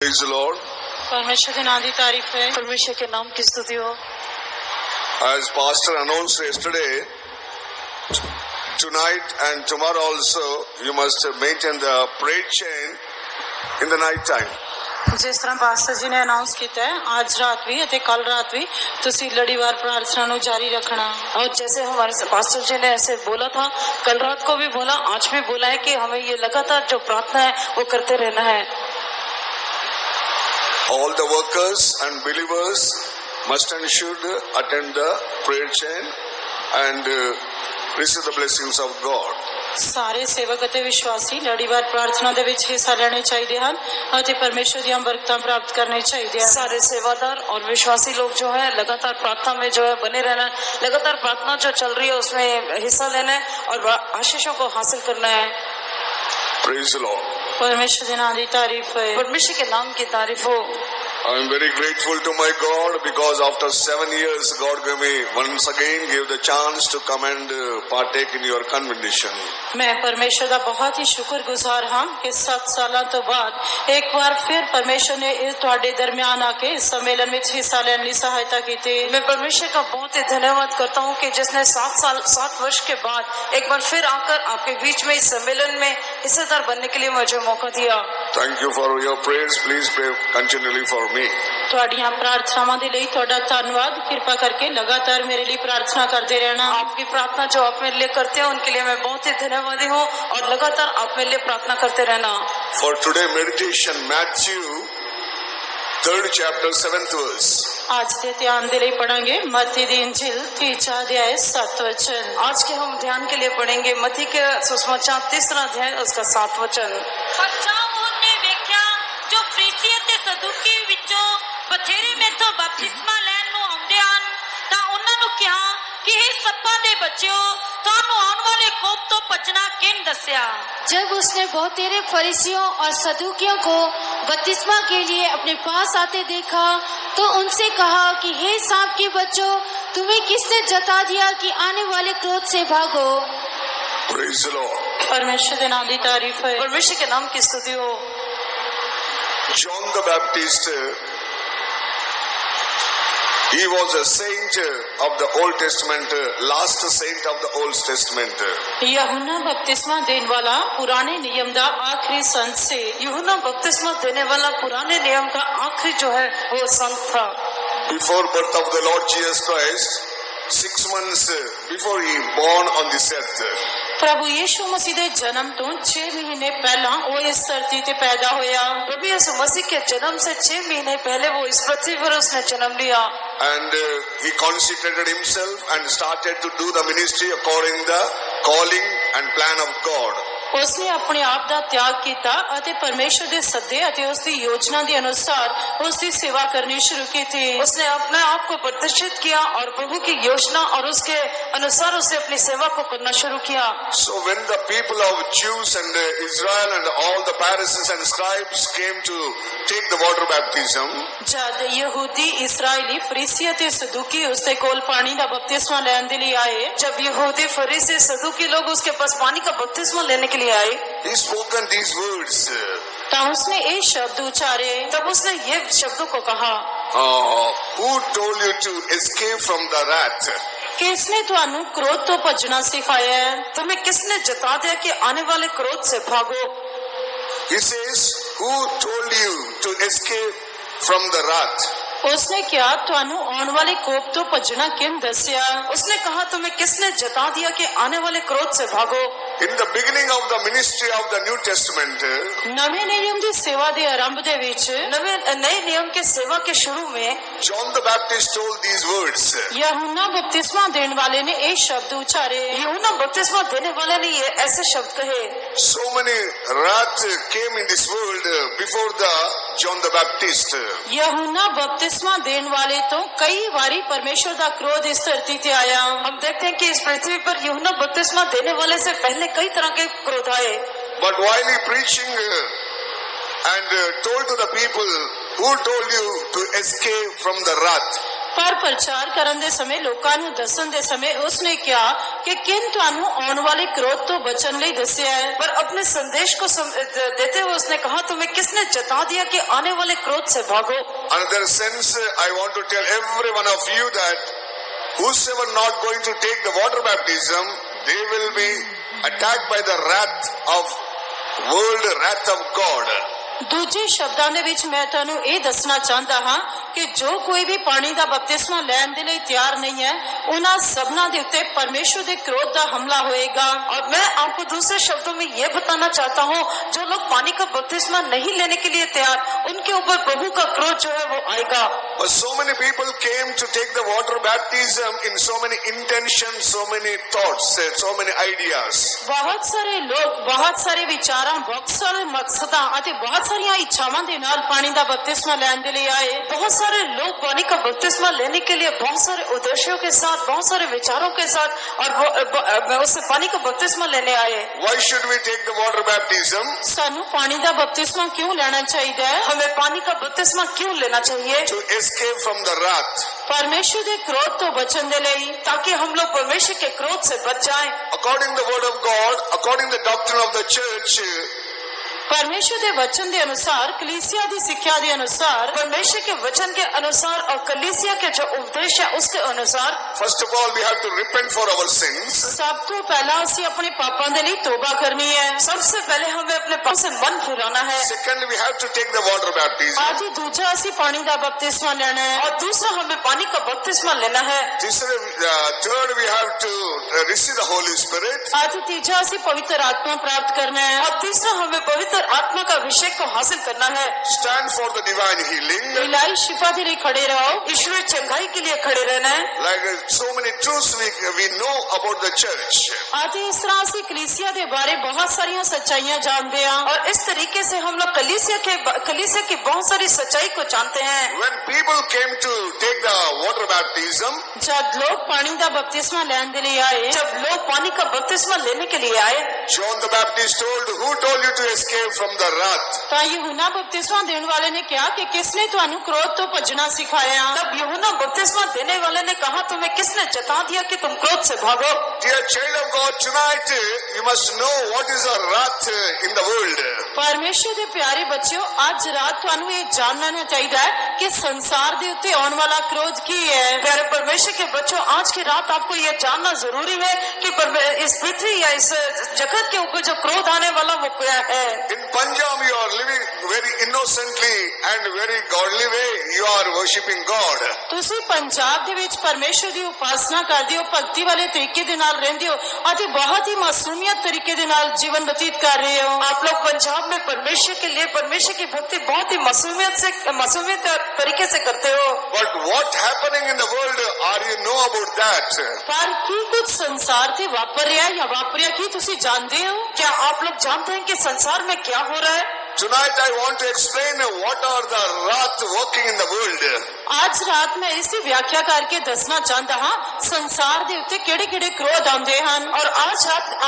Praise the Lord. परमेश्वर के नाम की तारीफ है, परमेश्वर के नाम की स्तुति हो। As Pastor announced yesterday, tonight and tomorrow also you must maintain the prayer chain in the night time. जिस तरह पास्टर जी ने अनाउंस किया है, आज रात भी और कल रात भी तुसी लड़ीवार प्रार्थना नु जारी रखना। और जैसे हमारे पास्टर जी ने ऐसे बोला था, कल रात को भी बोला, आज भी बोला है कि हमें ये लगातार जो प्रार्थना है वो करते रहना है। All the workers and believers must and should attend the prayer chain and receive the blessings of God. सारे सेवक ਅਤੇ विश्वासी लड़ीवार प्रार्थना ਦੇ ਵਿੱਚ ਹਿੱਸਾ ਲੈਣੇ ਚਾਹੀਦੇ ਹਨ ਅਤੇ परमेश्वर ਦੀਆਂ बरकतां प्राप्त करने चाहिए। सारे सेवादार और विश्वासी लोग जो है लगातार प्रार्थना में जो है बने रहना, लगातार प्रार्थना जो चल रही है उसमें हिस्सा लेना है और आशीषों को हासिल करना है। Praise the Lord. परमेश्वर के नाम की तारीफ है, परमेश्वर के नाम की तारीफ हो। I am very grateful to my God because after 7 years God gave me once again gave the chance to come and partake in your convention. मैं परमेश्वर का बहुत ही शुक्रगुजार हाँ कि 7 सालों तो बाद एक बार फिर परमेश्वर ने इस ਤੁਹਾਡੇ दरमियान आके इस सम्मेलन में हिस्सा लेने की सहायता की थी। मैं परमेश्वर का बहुत ही धन्यवाद करता हूँ कि जिसने 7 वर्ष के बाद एक बार फिर आकर आपके बीच में इस सम्मेलन में हिस्सेदार बनने के लिए मुझे मौका दिया। Thank you for your prayers. Please pray continually for me. ਤੁਹਾਡੀਆਂ ਪ੍ਰਾਰਥਨਾਵਾਂ ਦੇ ਲਈ ਤੁਹਾਡਾ ਧੰਨਵਾਦ। ਕਿਰਪਾ करके लगातार मेरे लिए प्रार्थना करते रहना। आपकी प्रार्थना जो आप मेरे लिए करते हैं उनके लिए मैं बहुत ही धन्यवादी हूँ और लगातार आप मेरे लिए प्रार्थना करते रहना। For today meditation, Matthew 3rd chapter 7th verse. आज के ध्यान के लिए पढ़ेंगे मत्ती दी इंजील 3 अध्याय 7 वचन। आज के हम ध्यान के लिए पढ़ेंगे मत्ती के सुसमाचार 3 अध्याय उसका 7 वचन। जो फरीसी ਅਤੇ ਸਦੂਕੀ ਵਿੱਚੋਂ ਬਥੇਰੇ ਮੇਥੋਂ ਬਪਤਿਸਮਾ ਲੈਣ ਨੂੰ ਆਉਂਦੇ ਹਨ ਤਾਂ ਉਹਨਾਂ ਨੂੰ ਕਿਹਾ कि हे सप्पा दे बच्चों ਤੁਹਾਨੂੰ आने वाले कोप तो बचना किन दस्या। जब उसने बहुतेरे फरीसियों और सदूकियों को बपतिस्मा के लिए अपने पास आते देखा तो उनसे कहा कि हे सांप के बच्चों तुम्हें किसने जता दिया कि आने वाले क्रोध से भागो। Praise the Lord. परमेश्वर के नाम की तारीफ है, परमेश्वर के नाम की स्तुति हो। John the Baptist, he was a saint of the Old Testament, last saint of the Old Testament. यूहन्ना बपतिस्मा देने वाला पुराने नियम का आखिरी संत से, यूहन्ना बपतिस्मा देने वाला पुराने नियम का आखिरी जो है वो संत था। Before birth of the Lord Jesus Christ, 6 months before he born on this earth. प्रभु यीशु मसीह के जन्म तो 6 महीने पहला वो इस धरती पे पैदा होया। प्रभु यीशु मसीह के जन्म से 6 महीने पहले वो इस पृथ्वी पर उसने जन्म लिया। And he consecrated himself and started to do the ministry according the calling and plan of God. उसने अपने आप का त्याग किया और परमेश्वर के सदे और उसकी योजना के अनुसार उसकी सेवा करनी शुरू की थी। उसने अपने आप को प्रतिष्ठित किया और प्रभु की योजना और उसके अनुसार उसने अपनी सेवा को करना शुरू किया। So when the people of Jews and Israel and all the Pharisees and scribes came to take the water baptism, जब यहूदी इस्राएली फरीसी और सदूकी उसके कोल पानी का बपतिस्मा लेने के लिए आए, जब यहूदी फरीसी सदूकी लोग उसके पास पानी का बपतिस्मा लेने के लिए आए, he spoken these words. तब उसने ये शब्द उच्चारे, तब उसने ये शब्दों को कहा, Who told you to escape from the wrath? किसने तुहानू क्रोध तो भजना सिखाया है? तुम्हें किसने जता दिया कि आने वाले क्रोध से भागो? He says, who told you to escape from the wrath? उसने क्या तुहानू आने वाले कोप तो भजना किन दसिया? उसने कहा तुम्हें किसने जता दिया कि आने वाले क्रोध से भागो? In the beginning of the ministry of the New Testament, नवे नियम की सेवा के आरंभ दे विच, नए नियम के सेवा के शुरू में John the Baptist told these words. यूहन्ना बपतिस्मा देने वाले ने ये शब्द उच्चारे। यूहन्ना बपतिस्मा देने वाले ने ये ऐसे शब्द कहे। So many wrath came in this world before the John the Baptist. यूहन्ना बपतिस्मा देने वाले तो कई बारी परमेश्वर का क्रोध इस धरती पे आया। हम देखते हैं कि इस पृथ्वी पर यूहन्ना बपतिस्मा देने वाले से पहले कई तरह के क्रोध आए। But while he preaching and told to the people, who told you to escape from the wrath? ਪਰ ਪ੍ਰਚਾਰ ਕਰਨ ਦੇ ਸਮੇਂ ਲੋਕਾਂ ਨੂੰ ਦੱਸਣ ਦੇ ਸਮੇਂ ਉਸਨੇ ਕਿਹਾ ਕਿ ਕਿਨ ਤੁਹਾਨੂੰ ਆਉਣ ਵਾਲੇ क्रोध तो बचन ਲਈ ਦੱਸਿਆ है। पर अपने संदेश को देते हुए उसने कहा तुम्हें किसने जता दिया कि आने वाले क्रोध से भागो। Another sense, I want to tell every one of you that whosoever not going to take the water baptism, they will be attacked by the wrath of world, wrath of God. ਦੂਜੇ ਸ਼ਬਦਾਂ ਦੇ ਵਿੱਚ ਮੈਂ ਤੁਹਾਨੂੰ ਇਹ ਦੱਸਣਾ ਚਾਹੁੰਦਾ ਹਾਂ ਕਿ ਜੋ ਕੋਈ ਵੀ ਪਾਣੀ ਦਾ ਬਪਤਿਸਮਾ ਲੈਣ ਦੇ ਲਈ ਤਿਆਰ ਨਹੀਂ ਹੈ ਉਹਨਾਂ ਸਭਨਾਂ ਦੇ ਉੱਤੇ ਪਰਮੇਸ਼ਵਰ ਦੇ ਕ੍ਰੋਧ ਦਾ ਹਮਲਾ होएगा। और मैं आपको दूसरे शब्दों में ये बताना चाहता हूँ जो लोग पानी का बपतिस्मा नहीं लेने के लिए तैयार उनके ऊपर प्रभु का क्रोध जो है वो आएगा। But so many people came to take the water baptism in so many intentions, so many thoughts, so many ideas. ਬਹੁਤ ਸਾਰੇ ਲੋਕ ਬਹੁਤ ਸਾਰੇ ਵਿਚਾਰਾਂ ਬਹੁਤ ਸਾਰੇ ਮਕਸਦਾਂ ਅਤੇ ਬਹੁਤ ਸਾਰੀਆਂ ਇੱਛਾਵਾਂ ਦੇ ਨਾਲ ਪਾਣੀ ਦਾ ਬਪਤਿਸਮਾ ਲੈਣ ਦੇ ਲਈ ਆਏ। बहुत सारे लोग पानी का बपतिस्मा लेने के लिए बहुत सारे उद्देश्यों के साथ बहुत सारे विचारों के साथ और उससे पानी का बपतिस्मा लेने आए। Why should we take the water baptism? ਸਾਨੂੰ ਪਾਣੀ ਦਾ ਬਪਤਿਸਮਾ ਕਿਉਂ ਲੈਣਾ ਚਾਹੀਦਾ ਹੈ? हमें पानी का बपतिस्मा क्यों लेना चाहिए? To escape from the wrath. ਪਰਮੇਸ਼ਵਰ ਦੇ ਕ੍ਰੋਧ ਤੋਂ ਬਚਣ ਦੇ ਲਈ, ताकि हम लोग परमेश्वर के क्रोध से बच जाएं। According to the word of God, according to the doctrine of the church, परमेश्वर के वचन के अनुसार, कलीसिया की शिक्षा के अनुसार, परमेश्वर के वचन के अनुसार और कलीसिया के जो उपदेश है उसके अनुसार, first of all we have to repent for our sins. सब तो पहला असी अपने पापों के लिए तौबा करनी है। सबसे पहले हमें अपने पाप से मन फिराना है। Secondly, we have to take the water baptism. आज ही दूसरा असी पानी का बपतिस्मा लेना है और दूसरा हमें पानी का बपतिस्मा लेना है। Third, we have to receive the Holy Spirit. आज ही तीसरा असी पवित्र आत्मा प्राप्त करना है और तीसरा हमें पवित्र आत्मा का अभिषेक को हासिल करना है। Stand for the divine healing. इलाही शिफा के लिए खड़े रहो, ईश्वरीय चंगाई के लिए खड़े रहना है। Like so many truths we know about the church. आज ही इस तरह से कलीसिया के बारे बहुत सारी सच्चाइयां जानते हैं और इस तरीके से हम लोग कलीसिया की बहुत सारी सच्चाई को जानते हैं। When people came to take the water baptism, जब लोग पानी का बपतिस्मा लेने के लिए आए, जब लोग पानी का बपतिस्मा लेने के लिए आए, John the Baptist told, "Who told you to escape from the wrath?" ਤਾਂ यूहन्ना बपतिस्मा देने वाले ने कहा कि किसने ਤੁਹਾਨੂੰ क्रोध तो भजना सिखाया? तब यूहन्ना बपतिस्मा देने वाले ने कहा तुम्हें किसने जता दिया कि तुम क्रोध से भागो? Dear child of God, tonight you must know what is the wrath in the world. परमेश्वर ਦੇ ਪਿਆਰੇ ਬੱਚਿਓ, ਅੱਜ ਰਾਤ ਤੁਹਾਨੂੰ ਇਹ ਜਾਣਨਾ ਚਾਹੀਦਾ ਹੈ ਕਿ ਸੰਸਾਰ ਦੇ ਉੱਤੇ ਆਉਣ ਵਾਲਾ क्रोध ਕੀ ਹੈ। प्यारे परमेश्वर के बच्चों, आज की रात आपको यह जानना जरूरी है कि इस पृथ्वी या इस जगत के ऊपर जो क्रोध आने वाला वो क्या है। In Punjab, you are living very innocently and very godly way. You are worshipping God. ਤੁਸੀਂ ਪੰਜਾਬ ਦੇ ਵਿੱਚ ਪਰਮੇਸ਼ਰ ਦੀ ਉਪਾਸਨਾ ਕਰਦੇ ਹੋ, ਭਗਤੀ ਵਾਲੇ ਤਰੀਕੇ ਦੇ ਨਾਲ ਰਹਿੰਦੇ ਹੋ ਅਤੇ ਬਹੁਤ ਹੀ ਮਾਸੂਮੀਅਤ ਤਰੀਕੇ ਦੇ ਨਾਲ ਜੀਵਨ ਬਤੀਤ ਕਰ ਰਹੇ ਹੋ। आप लोग पंजाब में परमेश्वर के लिए परमेश्वर की भक्ति बहुत ही मासूमियत तरीके से करते हो। But what happening in the world, are you know about that? ਪਰ ਕੀ ਕੁਝ ਸੰਸਾਰ ਤੇ ਵਾਪਰ ਰਿਹਾ ਜਾਂ ਵਾਪਰਿਆ ਕੀ ਤੁਸੀਂ ਜਾਣਦੇ ਹੋ? क्या आप लोग जानते हैं कि संसार में क्या हो रहा है? Tonight I want to explain what are the wrath working in the world. आज रात मैं इसी व्याख्या करके दसना चाहता हाँ संसार दे उत्ते केड़े केड़े क्रोध आंदे हन। और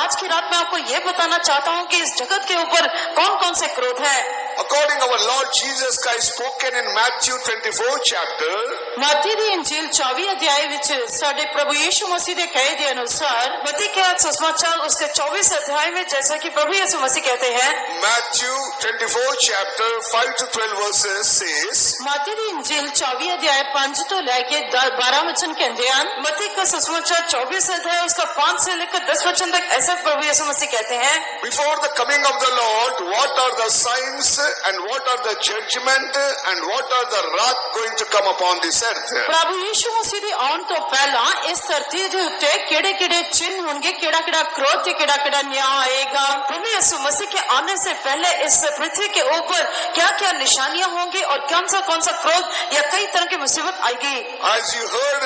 आज की रात मैं आपको ये बताना चाहता हूँ कि इस जगत के ऊपर कौन कौन से क्रोध है। According to our Lord Jesus Christ spoken in Matthew 24 chapter, मत्ती दी इंजील 24 अध्याय विच साडे प्रभु यीशु मसीह दे कहे दे अनुसार, मत्ती के सुसमाचार उसके 24 अध्याय में जैसा कि प्रभु यीशु मसीह कहते हैं, Matthew 24 chapter 5 to 12 verses says, मत्ती दी इंजील 24 अध्याय 5 तो लेके 12 वचन कहते हैं। मत्ती का सुसमाचार 24 अध्याय उसका 5 से लेकर 10 वचन तक ऐसा प्रभु यीशु मसीह कहते हैं, Before the coming of the Lord, what are the signs and what are the judgment and what are the wrath going to come upon this earth? प्रभु यीशु मसीह दे आउण तो पहला इस धरती दे उत्ते केड़े-केड़े चिन्ह होंगे, केड़ा-केड़ा क्रोध ते केड़ा-केड़ा न्याय आएगा। प्रभु यीशु मसीह के आने से पहले इस पृथ्वी के ऊपर क्या-क्या निशानियां होंगी और कौन सा क्रोध या कई तरह की मुसीबत आएगी। As you heard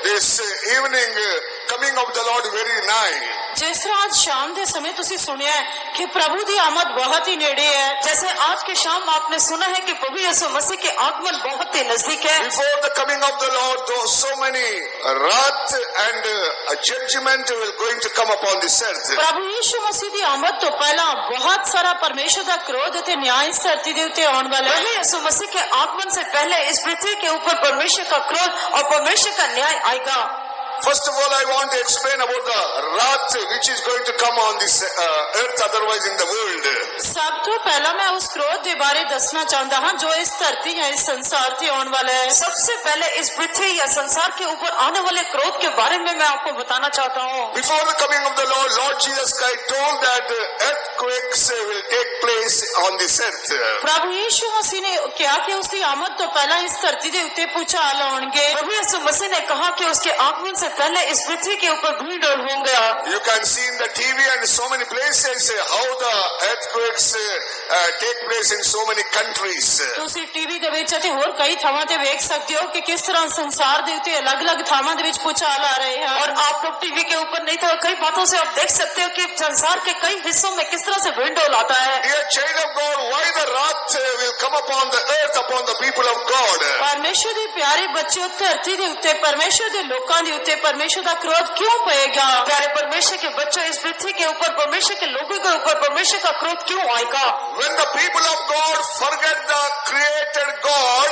this evening, coming of the Lord very nigh. ਜਿਸ ਤਰ੍ਹਾਂ ਅੱਜ ਸ਼ਾਮ ਦੇ ਸਮੇਂ ਤੁਸੀਂ ਸੁਣਿਆ ਹੈ ਕਿ ਪ੍ਰਭੂ ਦੀ ਆਮਦ ਬਹੁਤ ਹੀ ਨੇੜੇ ਹੈ। जैसे आज के शाम आपने सुना है कि प्रभु यीशु मसीह के आगमन बहुत ही नजदीक है। Before the coming of the Lord, though so many wrath and judgment will going to come upon this earth. ਪ੍ਰਭੂ ਯੀਸ਼ੂ ਮਸੀਹ ਦੀ ਆਮਦ ਤੋਂ ਪਹਿਲਾਂ ਬਹੁਤ ਸਾਰਾ ਪਰਮੇਸ਼ਰ ਦਾ ਕ੍ਰੋਧ ਅਤੇ ਨਿਆਂ ਇਸ ਧਰਤੀ ਦੇ ਉੱਤੇ ਆਉਣ ਵਾਲਾ प्रभु ਹੈ। यीशु मसीह के आगमन से पहले इस पृथ्वी के ऊपर परमेश्वर का क्रोध और परमेश्वर का न्याय आएगा। First of all, I want to explain about the wrath which is going to come on this earth, otherwise in the world. ਸਭ ਤੋਂ ਪਹਿਲਾਂ ਮੈਂ ਉਸ ਕ੍ਰੋਧ ਦੇ ਬਾਰੇ ਦੱਸਣਾ ਚਾਹੁੰਦਾ ਹਾਂ ਜੋ ਇਸ ਧਰਤੀ ਜਾਂ ਇਸ ਸੰਸਾਰ ਤੇ ਆਉਣ ਵਾਲਾ ਹੈ। सबसे पहले इस पृथ्वी या संसार के ऊपर आने वाले क्रोध के बारे में मैं आपको बताना चाहता हूँ। Before the coming of the Lord, Lord Jesus Christ told that earthquakes will take place on this earth. ਪ੍ਰਭੂ ਯੀਸ਼ੂ ਮਸੀਹ ਨੇ ਕਿਹਾ ਕਿ ਉਸ ਦੀ ਆਮਦ ਤੋਂ ਪਹਿਲਾਂ ਇਸ ਧਰਤੀ ਦੇ ਉੱਤੇ ਭੂਚਾਲ ਆਉਣਗੇ। प्रभु यीशु मसीह ने कहा कि उसके आगमन से पहले इस पृथ्वी के ऊपर भूड होंगे। You can see in the TV and so many places how the earthquakes take place in so many countries. ਤੁਸੀਂ ਟੀਵੀ ਦੇ ਵਿੱਚ ਅਤੇ ਹੋਰ ਕਈ ਥਾਵਾਂ ਤੇ ਵੇਖ ਸਕਦੇ ਹੋ ਕਿ ਕਿਸ ਤਰ੍ਹਾਂ ਸੰਸਾਰ ਦੇ ਉੱਤੇ ਅਲੱਗ-ਅਲੱਗ ਥਾਵਾਂ ਦੇ ਵਿੱਚ ਭੂਚਾਲ ਆ ਰਹੇ ਹਨ। और आप लोग टीवी के ऊपर नहीं तो कई बातों से आप देख सकते हो कि संसार के कई हिस्सों में किस तरह से विंडोल आता है। Dear child of God, why the wrath will come upon the earth, upon the people of God? ਪਰਮੇਸ਼ਰ ਦੇ ਪਿਆਰੇ ਬੱਚਿਓ ਧਰਤੀ ਦੇ ਉੱਤੇ ਪਰਮੇਸ਼ਰ ਦੇ ਲੋਕਾਂ ਦੇ ਉੱਤੇ ਪਰਮੇਸ਼ਰ ਦਾ ਕ੍ਰੋਧ ਕਿਉਂ ਪਏਗਾ? प्यारे परमेश्वर के बच्चों, इस पृथ्वी के ऊपर परमेश्वर के लोगों के ऊपर परमेश्वर का क्रोध क्यों आएगा? When the people of God forget the created God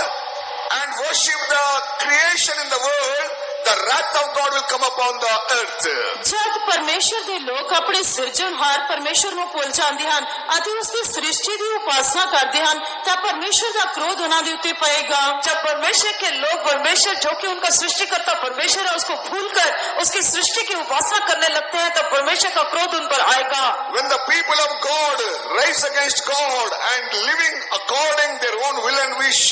and worship the creation in the world, the wrath of God will come upon the earth. ਜਦ ਪਰਮੇਸ਼ਰ ਦੇ ਲੋਕ ਆਪਣੇ ਸਿਰਜਣਹਾਰ ਪਰਮੇਸ਼ਰ ਨੂੰ ਭੁੱਲ ਜਾਂਦੇ ਹਨ ਅਤੇ ਉਸ ਦੀ ਸ੍ਰਿਸ਼ਟੀ ਦੀ ਉਪਾਸਨਾ ਕਰਦੇ ਹਨ ਤਾਂ ਪਰਮੇਸ਼ਰ ਦਾ ਕ੍ਰੋਧ ਉਹਨਾਂ ਦੇ ਉੱਤੇ ਪਏਗਾ। जब परमेश्वर के लोग परमेश्वर जो कि उनका सृष्टिकर्ता परमेश्वर है उसको भूलकर उसकी सृष्टि की उपासना करने लगते हैं तब परमेश्वर का क्रोध उन पर आएगा। When the people of God rise against God and living according their own will and wish,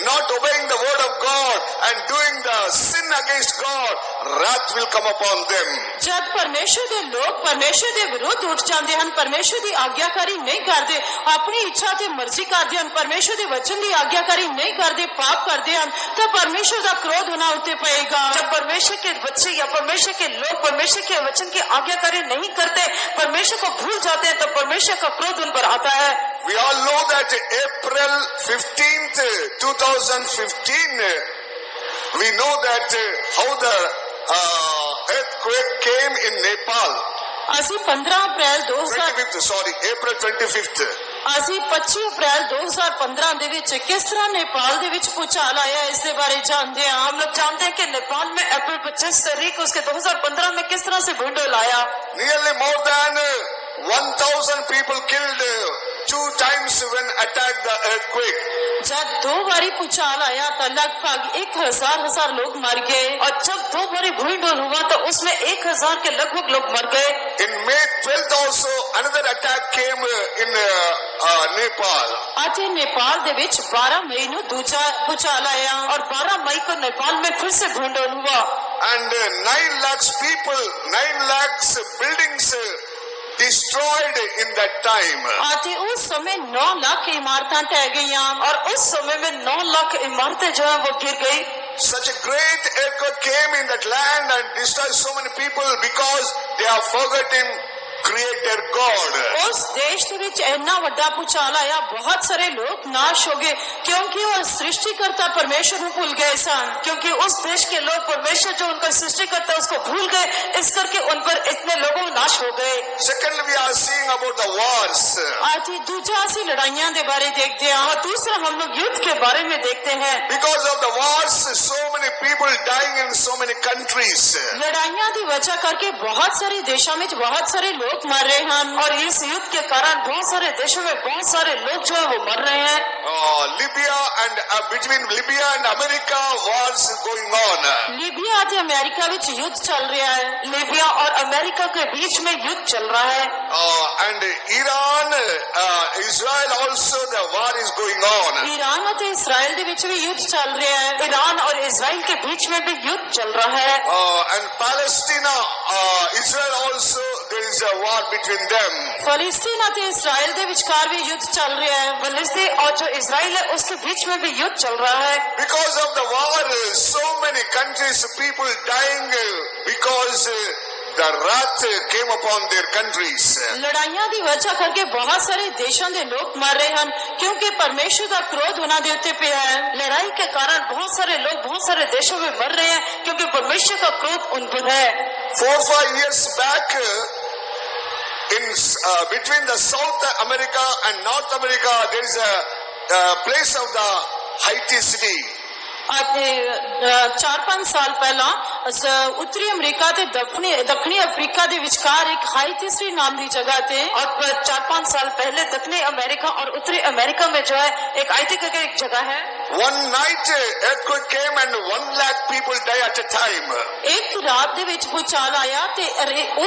not obeying the word of God and doing the sin against God, wrath will come upon them. ਜਦ ਪਰਮੇਸ਼ਰ ਦੇ ਲੋਕ ਪਰਮੇਸ਼ਰ ਦੇ ਵਿਰੁੱਧ ਉੱਠ ਜਾਂਦੇ ਹਨ ਪਰਮੇਸ਼ਰ ਦੀ ਆਗਿਆਕਾਰੀ ਨਹੀਂ ਕਰਦੇ ਆਪਣੀ ਇੱਛਾ ਤੇ ਮਰਜ਼ੀ ਕਰਦੇ ਹਨ ਪਰਮੇਸ਼ਰ ਦੇ ਵਚਨ ਦੀ ਆਗਿਆਕਾਰੀ ਨਹੀਂ ਕਰਦੇ ਪਾਪ ਕਰਦੇ ਹਨ ਤਾਂ ਪਰਮੇਸ਼ਰ ਦਾ ਕ੍ਰੋਧ ਉਹਨਾਂ ਉੱਤੇ ਪਏਗਾ। जब परमेश्वर के बच्चे या परमेश्वर के लोग परमेश्वर के वचन की आज्ञाकारी नहीं करते, परमेश्वर को भूल जाते हैं, तब परमेश्वर का क्रोध उन पर आता है। We all know that April 15th, 2015, we know that how the earthquake came in Nepal. ਅਸੀਂ 15 ਅਪ੍ਰੈਲ 2000 25th, sorry, April 25th. ਅਸੀਂ 25 ਅਪ੍ਰੈਲ 2015 ਦੇ ਵਿੱਚ ਕਿਸ ਤਰ੍ਹਾਂ ਨੇਪਾਲ ਦੇ ਵਿੱਚ ਭੂਚਾਲ ਆਇਆ ਇਸ ਦੇ ਬਾਰੇ ਜਾਣਦੇ ਹਾਂ। हम लोग जानते हैं कि नेपाल में अप्रैल 25 तारीख उसके 2015 में किस तरह से विंडोल आया। Nearly more than 1,000 people killed 2 times when attacked the earthquake. जब 2 बारी भूचाल आया तो लगभग 1000 लोग मर गए और जब 2 बारी विंडोल हुआ तो उसमें 1000 के लगभग लोग मर गए। In May 12th also another attack came in Nepal. ਅਤੇ ਨੇਪਾਲ ਦੇ ਵਿੱਚ 12 ਮਈ ਨੂੰ ਦੂਜਾ ਭੂਚਾਲ ਆਇਆ और 12 मई को नेपाल में फिर से विंडोल हुआ And 9 lakhs people, 9 lakhs buildings destroyed in that time. ਅਤੇ ਉਸ ਸਮੇਂ 9 ਲੱਖ ਇਮਾਰਤਾਂ ਢਹਿ ਗਈਆਂ और उस समय में 9 लाख इमारतें जो है वो गिर गई। Such a great earthquake came in that land and destroyed so many people because they have forgotten Creator God. ਉਸ ਦੇਸ਼ ਦੇ ਵਿੱਚ ਇੰਨਾ ਵੱਡਾ ਭੂਚਾਲ ਆਇਆ ਬਹੁਤ ਸਾਰੇ ਲੋਕ ਨਾਸ਼ ਹੋ ਗਏ ਕਿਉਂਕਿ ਉਹ ਸ੍ਰਿਸ਼ਟੀਕਰਤਾ ਪਰਮੇਸ਼ਰ ਨੂੰ ਭੁੱਲ ਗਏ ਸਨ। क्योंकि उस देश के लोग परमेश्वर जो उनका सृष्टिकर्ता है उसको भूल गए, इस करके उन पर इतने लोगों नाश हो गए। Secondly, we are seeing about the wars. ਅਤੇ ਦੂਜਾ ਅਸੀਂ ਲੜਾਈਆਂ ਦੇ ਬਾਰੇ ਦੇਖਦੇ ਹਾਂ। और दूसरा हम लोग युद्ध के बारे में देखते हैं। Because of the wars, so many people dying in so many countries. ਲੜਾਈਆਂ ਦੀ ਵਜ੍ਹਾ ਕਰਕੇ ਬਹੁਤ ਸਾਰੇ ਦੇਸ਼ਾਂ ਵਿੱਚ ਬਹੁਤ ਸਾਰੇ ਲੋਕ मर रहे हैं और इस युद्ध के कारण बहुत सारे देशों में बहुत सारे लोग जो है वो मर रहे हैं। Libya and between Libya and America wars going on. Libya ਅਤੇ ਅਮਰੀਕਾ ਵਿੱਚ ਯੁੱਧ ਚੱਲ ਰਿਹਾ ਹੈ। लीबिया और अमेरिका के बीच में युद्ध चल रहा है। And Iran, Israel also the war is going on. Iran ਅਤੇ ਇਸਰਾइल ਦੇ ਵਿੱਚ ਵੀ ਯੁੱਧ ਚੱਲ ਰਿਹਾ ਹੈ। ईरान और इजराइल के बीच में भी युद्ध चल रहा है। And Palestine, Israel also there is a war between them. ਫਲਸਤੀਨ ਅਤੇ ਇਸਰਾइल ਦੇ ਵਿਚਕਾਰ ਵੀ ਯੁੱਧ ਚੱਲ ਰਿਹਾ ਹੈ। फलस्तीन और जो इजराइल है उसके बीच में भी युद्ध चल रहा है। Because of the war, so many countries, people dying because the wrath came upon their countries. ਲੜਾਈਆਂ ਦੀ ਵਜ੍ਹਾ ਕਰਕੇ ਬਹੁਤ ਸਾਰੇ ਦੇਸ਼ਾਂ ਦੇ ਲੋਕ ਮਰ ਰਹੇ ਹਨ ਕਿਉਂਕਿ ਪਰਮੇਸ਼ਰ ਦਾ ਕ੍ਰੋਧ ਉਹਨਾਂ ਦੇ ਉੱਤੇ ਪਿਆ ਹੈ। लड़ाई के कारण बहुत सारे लोग बहुत सारे देशों में मर रहे हैं क्योंकि परमेश्वर का क्रोध उन पर है। 4-5 years back, in between the South America and North America, there is a place of the Haiti city. ਅਤੇ 4-5 ਸਾਲ ਪਹਿਲਾਂ ਉੱਤਰੀ ਅਮਰੀਕਾ ਤੇ ਦੱਖਣੀ ਅਫਰੀਕਾ ਦੇ ਵਿਚਕਾਰ ਇੱਕ ਹਾਈਟਿਸਟਰੀ ਨਾਮ ਦੀ ਜਗ੍ਹਾ ਤੇ और 4-5 साल पहले दक्षिणी अमेरिका और उत्तरी अमेरिका में जो है एक आईटी करके एक जगह है। One night earthquake came and 1 lakh people die at a time. ਇੱਕ ਰਾਤ ਦੇ ਵਿੱਚ ਭੂਚਾਲ ਆਇਆ ਤੇ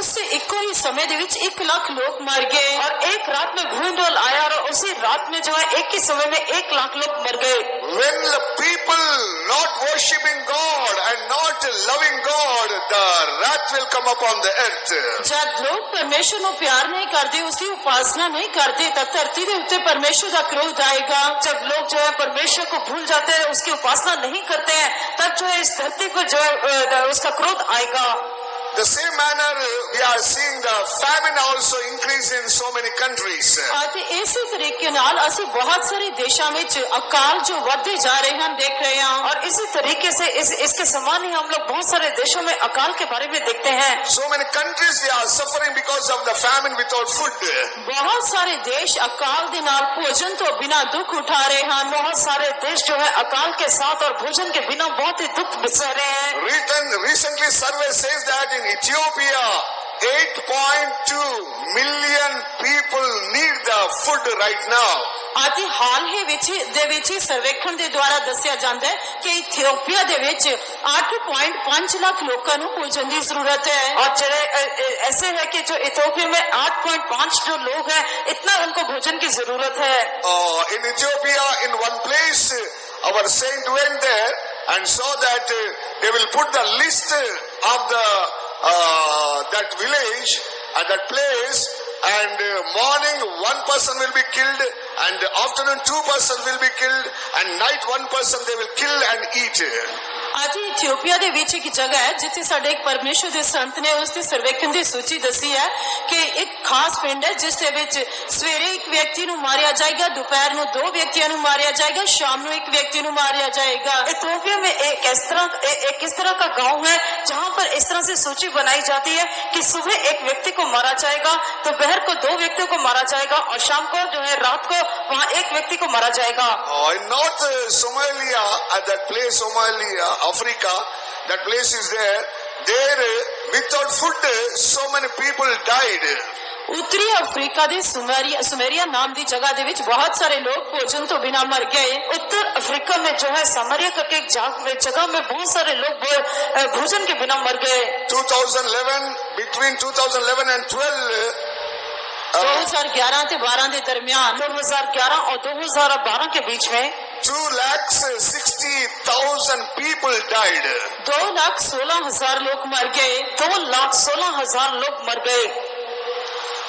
ਉਸ ਇੱਕੋ ਹੀ ਸਮੇਂ ਦੇ ਵਿੱਚ 1 ਲੱਖ ਲੋਕ ਮਰ ਗਏ। और एक रात में भूंडोल आया और उसी रात में जो है एक ही समय में 1 लाख लोग मर गए। When the people not worshipping God and not loving God, the wrath will come upon the earth. ਜਦ ਲੋਕ ਪਰਮੇਸ਼ਰ ਨੂੰ ਪਿਆਰ ਨਹੀਂ ਕਰਦੇ, ਉਸਦੀ ਉਪਾਸਨਾ नहीं करते, तब धरती के उत्ते परमेश्वर का क्रोध आएगा। जब लोग जो है परमेश्वर को भूल जाते हैं, उसकी उपासना नहीं करते हैं, तब जो है इस धरती पर जो है उसका क्रोध आएगा। The same manner we are seeing the famine also increase in so many countries. ਅਤੇ ਇਸੇ ਤਰੀਕੇ ਨਾਲ ਅਸੀਂ ਬਹੁਤ ਸਾਰੇ ਦੇਸ਼ਾਂ ਵਿੱਚ ਅਕਾਲ ਜੋ ਵਧਦੇ ਜਾ ਰਹੇ ਹਨ ਦੇਖ ਰਹੇ ਹਾਂ। और इसी तरीके से इसके समान ही हम लोग बहुत सारे देशों में अकाल के बारे में देखते हैं। So many countries they are suffering because of the famine without food. ਬਹੁਤ ਸਾਰੇ ਦੇਸ਼ ਅਕਾਲ ਦੇ ਨਾਲ ਭੋਜਨ ਤੋਂ ਬਿਨਾਂ ਦੁੱਖ ਉਠਾ ਰਹੇ ਹਨ। बहुत सारे देश जो है अकाल के साथ और भोजन के बिना बहुत ही दुख बिसर रहे हैं। Recently survey says that in Ethiopia 8.2 million people need the food right now. ਅਤੇ ਹਾਲ ਹੀ ਵਿੱਚ ਸਰਵੇਖਣ ਦੇ ਦੁਆਰਾ ਦੱਸਿਆ ਜਾਂਦਾ ਹੈ ਕਿ ਇਥੀਓਪੀਆ ਦੇ ਵਿੱਚ 8.5 ਲੱਖ ਲੋਕਾਂ ਨੂੰ ਭੋਜਨ ਦੀ ਜ਼ਰੂਰਤ ਹੈ। और ऐसे है कि जो इथियोपिया में 8.5 जो लोग हैं, इतना उनको भोजन की जरूरत है। In Ethiopia, in one place, our saint went there and saw that they will put the list of the that village at that place, and morning 1 person will be killed, and afternoon 2 persons will be killed, and night 1 person they will kill and eat. ਅੱਜ ਇਥੀਓਪੀਆ ਦੇ ਵਿੱਚ ਇੱਕ ਜਗ੍ਹਾ ਹੈ ਜਿੱਥੇ ਸਾਡੇ ਇੱਕ ਪਰਮੇਸ਼ਰ ਦੇ ਸੰਤ ਨੇ ਉਸ ਦੀ ਸਰਵੇਖਣ ਦੀ ਸੂਚੀ ਦੱਸੀ ਹੈ ਕਿ ਇੱਕ ਖਾਸ ਪਿੰਡ ਹੈ ਜਿਸ ਦੇ ਵਿੱਚ ਸਵੇਰੇ ਇੱਕ ਵਿਅਕਤੀ ਨੂੰ ਮਾਰਿਆ ਜਾਏਗਾ, ਦੁਪਹਿਰ ਨੂੰ 2 ਵਿਅਕਤੀਆਂ ਨੂੰ ਮਾਰਿਆ ਜਾਏਗਾ, शाम ਨੂੰ एक व्यक्ति ਨੂੰ ਮਾਰਿਆ ਜਾਏਗਾ। इथियोपिया में एक इस तरह का गांव है जहां पर इस तरह से सूची बनाई जाती है कि सुबह एक व्यक्ति को मारा जाएगा, दोपहर को 2 व्यक्तियों को मारा जाएगा और शाम को जो है रात को वहां 1 व्यक्ति को मारा जाएगा। In North Somalia, at that place Somalia, Africa, that place is there. There, without food, so many people died. ਉੱਤਰੀ ਅਫਰੀਕਾ ਦੇ ਸੁਮੇਰੀਆ ਨਾਮ ਦੀ ਜਗ੍ਹਾ ਦੇ ਵਿੱਚ ਬਹੁਤ ਸਾਰੇ ਲੋਕ ਭੋਜਨ ਤੋਂ ਬਿਨਾਂ ਮਰ ਗਏ। उत्तर अफ्रीका में जो है सामरिया करके एक जगह में बहुत सारे लोग भोजन के बिना मर गए। 2011, between 2011 and 12, 2011 ਤੇ 12 ਦੇ ਦਰਮਿਆਨ 2011 और 2012 के बीच में 2,60,000 people died. 2,16,000 ਲੋਕ ਮਰ ਗਏ। 2,16,000 लोग मर गए।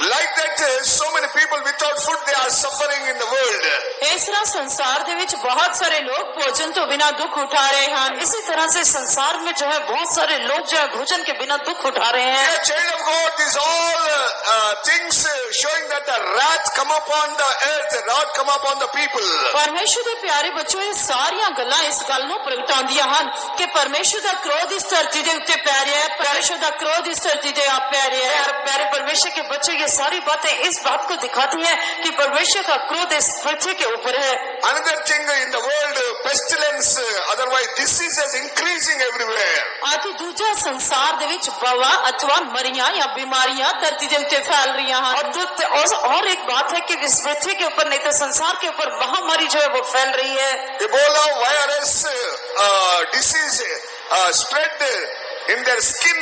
Like that, so many people without food, they are suffering in the world. ਇਸ ਤਰ੍ਹਾਂ ਸੰਸਾਰ ਦੇ ਵਿੱਚ ਬਹੁਤ ਸਾਰੇ ਲੋਕ ਭੋਜਨ ਤੋਂ ਬਿਨਾਂ ਦੁੱਖ ਉਠਾ ਰਹੇ ਹਨ। इसी तरह से संसार में जो है बहुत सारे लोग जो है भोजन के बिना दुख उठा रहे हैं। Dear child of God, these all things showing that the wrath come upon the earth, wrath come upon the people. ਪਰਮੇਸ਼ਰ ਦੇ ਪਿਆਰੇ ਬੱਚੋ, ਇਹ ਸਾਰੀਆਂ ਗੱਲਾਂ ਇਸ ਗੱਲ ਨੂੰ ਪ੍ਰਗਟਾਉਂਦੀਆਂ ਹਨ ਕਿ ਪਰਮੇਸ਼ਰ ਦਾ ਕ੍ਰੋਧ ਇਸ ਧਰਤੀ ਦੇ ਉੱਤੇ ਪੈ ਰਿਹਾ ਹੈ। ਪਰਮੇਸ਼ਰ ਦਾ ਕ੍ਰੋਧ ਇਸ ਧਰਤੀ ਤੇ ਆ ਪੈ ਰਿਹਾ ਹੈ। प्यारे परमेश्वर के बच्चों, ये सारी बातें इस बात को दिखाती हैं कि परमेश्वर का क्रोध इस पृथ्वी के ऊपर है। Another thing in the world, pestilence, otherwise diseases increasing everywhere. ਅਤੇ ਦੂਜਾ ਸੰਸਾਰ ਦੇ ਵਿੱਚ ਵਬਾ ਅਥਵਾ ਮਰੀਆਂ ਜਾਂ ਬਿਮਾਰੀਆਂ ਧਰਤੀ ਦੇ ਉੱਤੇ ਫੈਲ ਰਹੀਆਂ ਹਨ। और एक बात है कि इस पृथ्वी के ऊपर नहीं तो संसार के ऊपर महामारी जो है वो फैल रही है। Ebola virus disease spread in their skin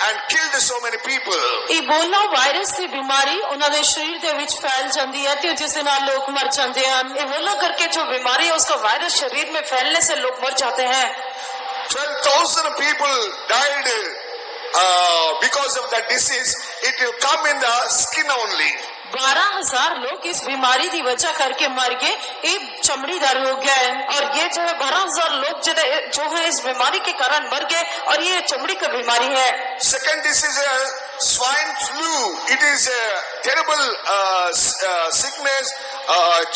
and killed so many people. Ebola virus ਦੀ ਬਿਮਾਰੀ ਉਹਨਾਂ ਦੇ ਸਰੀਰ ਦੇ ਵਿੱਚ ਫੈਲ ਜਾਂਦੀ ਹੈ ਤੇ ਜਿਸ ਦੇ ਨਾਲ ਲੋਕ ਮਰ ਜਾਂਦੇ ਹਨ। इबोला करके जो बीमारी है उसका वायरस शरीर में फैलने से लोग मर जाते हैं। 12,000 people died because of that disease. It will come in the skin only. 12,000 लोग इस बीमारी की वजह करके मर गए। ये चमड़ी का रोग है। और ये जो है 12,000 लोग जो है इस बीमारी के कारण मर गए और ये चमड़ी की बीमारी है। Second disease is swine flu. It is a terrible sickness,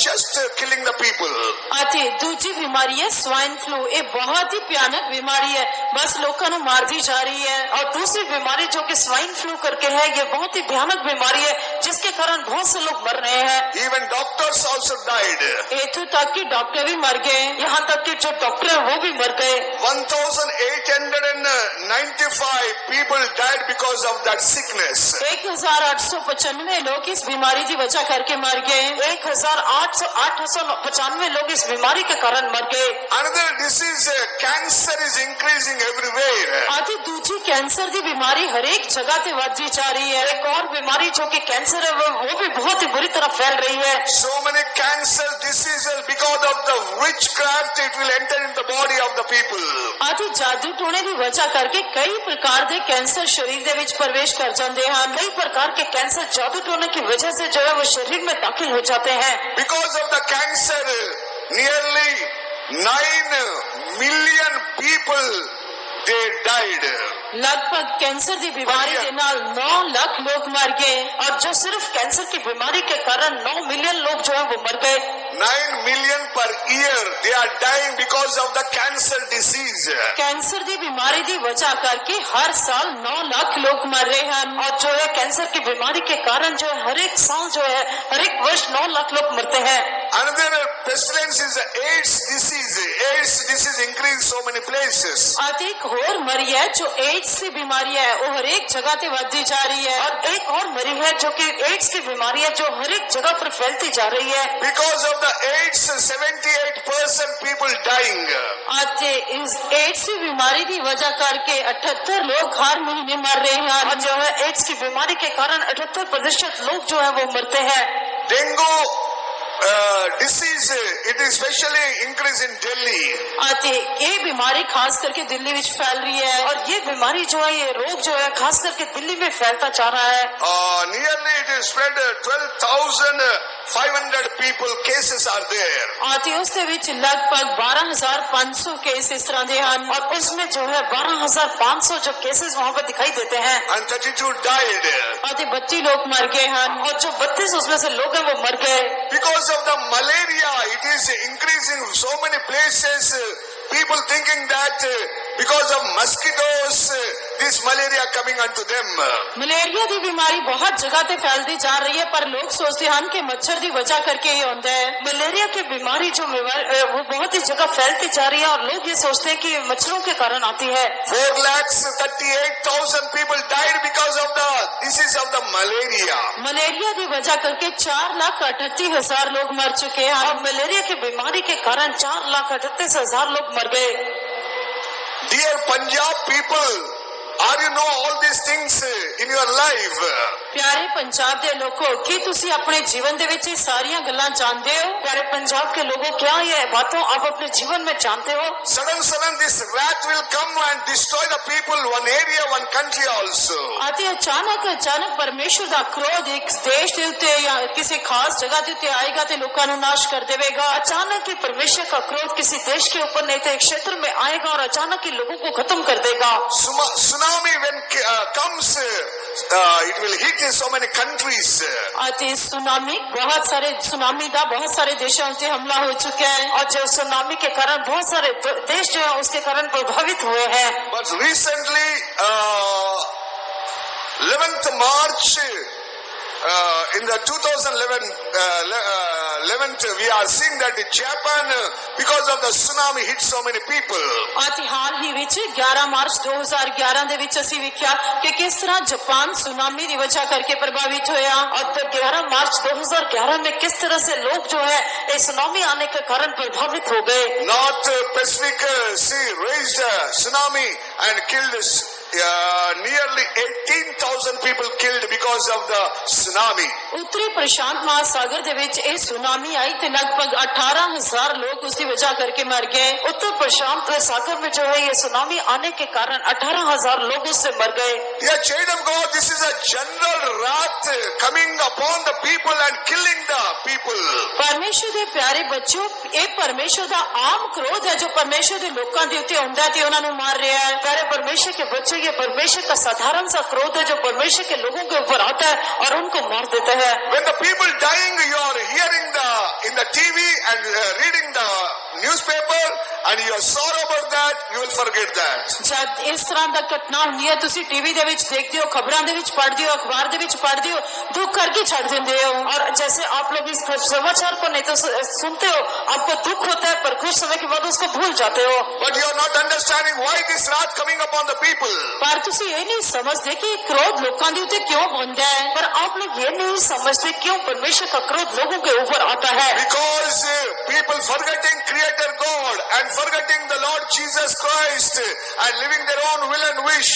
just killing the people. ਅਤੇ ਦੂਜੀ ਬਿਮਾਰੀ ਹੈ ਸਵਾਈਨ ਫਲੂ। ਇਹ ਬਹੁਤ ਹੀ ਭਿਆਨਕ ਬਿਮਾਰੀ ਹੈ, ਬਸ ਲੋਕਾਂ ਨੂੰ ਮਾਰਦੀ ਜਾ ਰਹੀ ਹੈ। और दूसरी बीमारी जो कि स्वाइन फ्लू करके है, ये बहुत ही भयानक बीमारी है जिसके कारण बहुत से लोग मर रहे हैं। Even doctors also died. ਇੱਥੋਂ ਤੱਕ ਕਿ ਡਾਕਟਰ भी मर गए। यहाँ तक कि जो डॉक्टर है वो भी मर गए। 1,895 people died because of that sickness. 1895 लोग इस बीमारी की वजह करके मर गए। 1895 लोग इस बीमारी के कारण मर गए। Another disease, cancer is increasing everywhere. ਅਤੇ ਦੂਜੀ ਕੈਂਸਰ ਦੀ ਬਿਮਾਰੀ ਹਰੇਕ ਜਗ੍ਹਾ ਤੇ ਵੱਧਦੀ ਜਾ ਰਹੀ ਹੈ। एक और बीमारी जो कि कैंसर है वो भी बहुत ही बुरी तरह फैल रही है। So many cancer diseases because of the witchcraft, it will enter in the body of the people. ਅਤੇ ਜਾਦੂ ਟੋਣੇ ਦੀ ਵਜ੍ਹਾ ਕਰਕੇ ਕਈ ਪ੍ਰਕਾਰ ਦੇ ਕੈਂਸਰ ਸਰੀਰ ਦੇ ਵਿੱਚ ਪ੍ਰਵੇਸ਼ ਕਰ ਜਾਂਦੇ ਹਨ। कई प्रकार के कैंसर जादू टोने की वजह से जो है वो शरीर में दाखिल हो जाते हैं। Because of the cancer, nearly 9 million people they died. लगभग कैंसर की बीमारी के नाल 9 लाख लोग मर गए। और जो सिर्फ कैंसर की बीमारी के कारण 9 मिलियन लोग जो है वो मर गए। 9 million per year they are dying because of the cancer disease. Cancer की बीमारी की वजह करके हर साल 9 लाख लोग मर रहे हैं। और जो है कैंसर की बीमारी के कारण जो है हर एक साल जो है हर एक वर्ष 9 लाख लोग मरते हैं। Another pestilence is the AIDS disease. AIDS disease increased so many places. ਅਤੇ ਇੱਕ ਹੋਰ ਮਰੀ ਹੈ ਜੋ एड्स की बीमारी है, वो हर एक जगह पे बढ़ती जा रही है। और एक और मरी है जो कि एड्स की बीमारी है जो हर एक जगह पर फैलती जा रही है। Because of the AIDS, 78% people dying. ਅਤੇ इस एड्स की बीमारी की वजह करके 78 लोग हर महीने मर रहे हैं। और जो है एड्स की बीमारी के कारण 78% लोग जो है वो मरते हैं। Dengue disease, it is especially increase in Delhi. ਅਤੇ ਇਹ बीमारी खास करके दिल्ली में फैल रही है। और ये बीमारी जो है ये रोग जो है खास करके दिल्ली में फैलता जा रहा है। Nearly it is spread 12,500 people cases are there. ਅਤੇ ਉਸ ਦੇ ਵਿੱਚ ਲਗਭਗ 12,500 केस इस तरह ਦੇ ਹਨ। और उसमें जो है 12,500 जो केसेस वहाँ पर दिखाई देते हैं। And 32 died. ਅਤੇ 32 लोग मर गए हैं। और जो 32 उसमें से लोग हैं वो मर गए। Because of the malaria, it is increasing so many places. People thinking that because of mosquitoes, this malaria coming unto them. Malaria ਦੀ ਬਿਮਾਰੀ ਬਹੁਤ ਜਗ੍ਹਾ ਤੇ ਫੈਲਦੀ ਜਾ ਰਹੀ ਹੈ, ਪਰ ਲੋਕ ਸੋਚਦੇ ਹਨ ਕਿ ਮੱਛਰ ਦੀ ਵਜ੍ਹਾ ਕਰਕੇ ਹੀ ਹੁੰਦਾ ਹੈ। मलेरिया की बीमारी जो वो बहुत ही जगह फैलती जा रही है और लोग ये सोचते हैं कि ये मच्छरों के कारण आती है। 4,38,000 people died because of the disease of the malaria. Malaria की वजह करके 4,38,000 लोग मर चुके हैं। और मलेरिया की बीमारी के कारण 4,38,000 लोग मर गए। Dear Punjab people, are you know all these things in your life? प्यारे पंजाब के लोगों, की तुसी अपने जीवन दे विच ये सारियां गल्लां जानदे हो? प्यारे पंजाब के लोगों, क्या ये बातों आप अपने जीवन में जानते हो? Sudden this wrath will come and destroy the people, one area, one country also. ਅਤੇ ਅਚਾਨਕ ਪਰਮੇਸ਼ਰ ਦਾ ਕ੍ਰੋਧ ਇੱਕ ਦੇਸ਼ ਦੇ ਉੱਤੇ ਜਾਂ ਕਿਸੇ ਖਾਸ ਜਗ੍ਹਾ ਦੇ ਉੱਤੇ ਆਏਗਾ ਤੇ ਲੋਕਾਂ ਨੂੰ ਨਾਸ਼ ਕਰ ਦੇਵੇਗਾ। अचानक ही परमेश्वर का क्रोध किसी देश के ऊपर नहीं तो एक क्षेत्र में आएगा और अचानक ही लोगों को खत्म कर देगा। Tsunami when comes, it will hit so many countries. ਅਤੇ सुनामी बहुत सारे देशों पे हमला हो चुका है। और जो सुनामी के कारण बहुत सारे देश जो है उसके कारण प्रभावित हुए हैं। But recently 11th March in the 2011 we are seeing that Japan because of the tsunami hit so many people. ਅਤੇ ਹਾਲ ਹੀ ਵਿੱਚ 11 ਮਾਰਚ 2011 ਦੇ ਵਿੱਚ ਅਸੀਂ ਵੇਖਿਆ ਕਿ ਕਿਸ ਤਰ੍ਹਾਂ ਜਾਪਾਨ सुनामी ਦੀ ਵਜ੍ਹਾ ਕਰਕੇ ਪ੍ਰਭਾਵਿਤ ਹੋਇਆ। और 11 मार्च 2011 में किस तरह से लोग जो है इस सुनामी आने के कारण प्रभावित हो गए। North Pacific Sea raised a tsunami and killed nearly 18,000 people killed because of the tsunami. उत्तरी प्रशांत महासागर ਦੇ ਵਿੱਚ ਇਹ सुनामी आई ਤੇ लगभग 18,000 लोग उसकी वजह करके मर गए। उत्तर प्रशांत सागर में जो है ये सुनामी आने के कारण 18,000 लोग उससे मर गए। Dear child of God, this is a general wrath coming upon the people and killing the people. परमेश्वर ਦੇ ਪਿਆਰੇ ਬੱਚਿਓ, ਇਹ परमेश्वर ਦਾ ਆਮ ਕ੍ਰੋਧ ਹੈ ਜੋ परमेश्वर ਦੇ ਲੋਕਾਂ ਦੇ ਉੱਤੇ ਆਉਂਦਾ ਤੇ ਉਹਨਾਂ ਨੂੰ ਮਾਰ ਰਿਹਾ ਹੈ। प्यारे परमेश्वर के बच्चे, ये परमेश्वर का साधारण सा क्रोध है जो परमेश्वर के लोगों के ऊपर आता है और उनको मार देता है। When the people dying, you are hearing in the TV and reading the newspaper and you are sorrow about that, you will forget that. ਜਦ ਇਸ ਤਰ੍ਹਾਂ ਦਾ ਘਟਨਾ ਹੁੰਦੀ ਹੈ, ਤੁਸੀਂ ਟੀਵੀ ਦੇ ਵਿੱਚ ਦੇਖਦੇ ਹੋ, ਖਬਰਾਂ ਦੇ ਵਿੱਚ ਪੜ੍ਹਦੇ ਹੋ, ਅਖਬਾਰ ਦੇ ਵਿੱਚ ਪੜ੍ਹਦੇ ਹੋ, ਦੁੱਖ ਕਰਕੇ ਛੱਡ ਦਿੰਦੇ ਹੋ। और जैसे आप लोग इस समाचार को नहीं तो सुनते हो, आपको दुख होता है पर कुछ समय के बाद उसको भूल जाते हो। But you are not understanding why this wrath coming upon the people. ਪਰ ਤੁਸੀਂ ਇਹ ਨਹੀਂ ਸਮਝਦੇ ਕਿ ਇਹ ਕ੍ਰੋਧ ਲੋਕਾਂ ਦੇ ਉੱਤੇ ਕਿਉਂ ਹੁੰਦਾ ਹੈ। पर आप लोग ये नहीं समझते क्यों परमेश्वर का क्रोध लोगों के ऊपर आता है। Because people forgetting Creator God and forgetting the Lord Jesus Christ and living their own will and wish.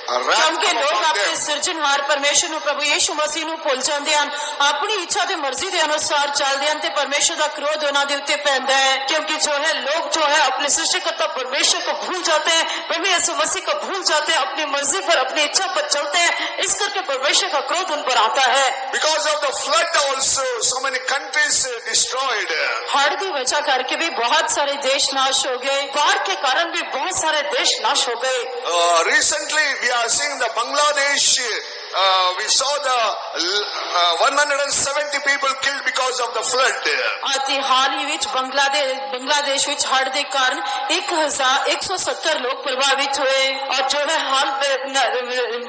ਕਿਉਂਕਿ ਲੋਕ ਆਪਣੇ ਸਿਰਜਣਹਾਰ ਪਰਮੇਸ਼ਰ ਨੂੰ, ਪ੍ਰਭੂ ਯਿਸੂ ਮਸੀਹ ਨੂੰ ਭੁੱਲ ਜਾਂਦੇ ਹਨ, ਆਪਣੀ ਇੱਛਾ ਤੇ ਮਰਜ਼ੀ ਦੇ ਅਨੁਸਾਰ ਚੱਲਦੇ ਹਨ ਤੇ ਪਰਮੇਸ਼ਰ ਦਾ ਕ੍ਰੋਧ ਉਹਨਾਂ ਦੇ ਉੱਤੇ ਪੈਂਦਾ ਹੈ। क्योंकि जो है लोग जो है अपने सृष्टिकर्ता परमेश्वर को भूल जाते हैं, प्रभु यीशु मसीह को भूल जाते हैं, अपनी मर्जी पर अपनी इच्छा पर चलते हैं, इस करके परमेश्वर का क्रोध उन पर आता है। Because of the flood also, so many countries destroyed. ਹੜ੍ਹ ਦੀ ਵਜ੍ਹਾ ਕਰਕੇ ਵੀ ਬਹੁਤ ਸਾਰੇ ਦੇਸ਼ ਨਾਸ਼ ਹੋ ਗਏ। बाढ़ के कारण भी बहुत सारे देश नाश हो गए। Recently we are seeing the Bangladesh. We saw the 170 people killed because of the flood. ਅਤੇ ਹਾਲ ਹੀ ਵਿੱਚ ਬੰਗਲਾਦੇਸ਼ ਵਿੱਚ ਹੜ੍ਹ ਦੇ ਕਾਰਨ 1,170 ਲੋਕ ਪ੍ਰਭਾਵਿਤ ਹੋਏ। और जो है हाल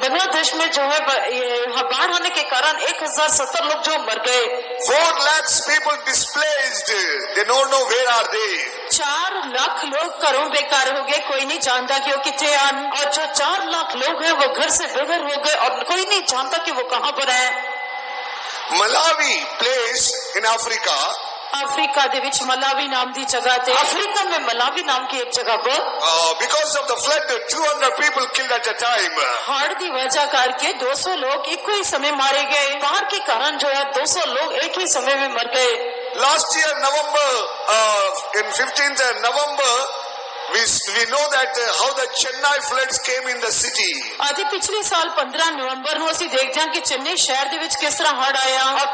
बांग्लादेश में जो है बाढ़ आने के कारण 1,070 लोग जो मर गए। 4 lakhs people displaced. They don't know where are they. 4 lakh ਲੋग ਘਰੋਂ ਬੇਕਾਰ ਹੋ ਗਏ, ਕੋਈ ਨਹੀਂ ਜਾਣਦਾ ਕਿ ਉਹ ਕਿੱਥੇ ਹਨ। और जो 4 लाख लोग हैं वो घर से बेघर हो गए और कोई नहीं जानता कि वो कहाँ पर है। Malawi place in Africa. Africa ਦੇ ਵਿੱਚ ਮਲਾਵੀ ਨਾਮ ਦੀ ਜਗ੍ਹਾ ਤੇ, अफ्रीका में मलावी नाम की एक जगह पर Because of the flood, 200 people killed at a time. ਹੜ੍ਹ ਦੀ ਵਜ੍ਹਾ ਕਰਕੇ 200 ਲੋग ਇੱਕੋ ਹੀ ਸਮੇਂ ਮਾਰੇ ਗਏ। बाढ़ के कारण जो है 200 लोग एक ही समय में मर गए। Last year, November, in 15th November, we know that how the Chennai floods came in the city. ਅਤੇ ਪਿਛਲੇ ਸਾਲ 15 ਨਵੰਬਰ ਨੂੰ ਅਸੀਂ ਦੇਖਦੇ ਹਾਂ ਕਿ ਚੇन्नई ਸ਼ਹਿਰ ਦੇ ਵਿੱਚ ਕਿਸ ਤਰ੍ਹਾਂ ਹੜ੍ਹ ਆਇਆ। और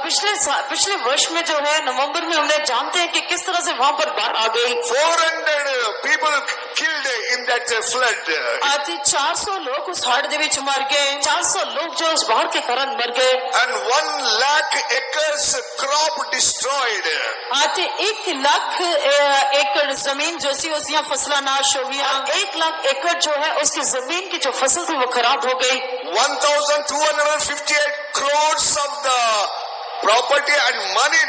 पिछले वर्ष में जो है नवंबर में हमने जानते हैं कि किस तरह से वहां पर बाढ़ आ गई। 400 people killed in that flood. ਅਤੇ 400 ਲੋਕ ਉਸ ਹੜ੍ਹ ਦੇ ਵਿੱਚ ਮਰ ਗਏ। 400 लोग जो उस बाढ़ के कारण मर गए। And 1 lakh acres crop destroyed. ਅਤੇ 1 ਲੱਖ ਏਕੜ ਜ਼ਮੀਨ ਜੋ ਸੀ ਉਸ ਦੀਆਂ ਫਸਲਾਂ नाश हो गया। 1 लाख एकड़ जो है उसकी जमीन की जो फसल थी वो खराब हो गई। 1,258 crores of the property and money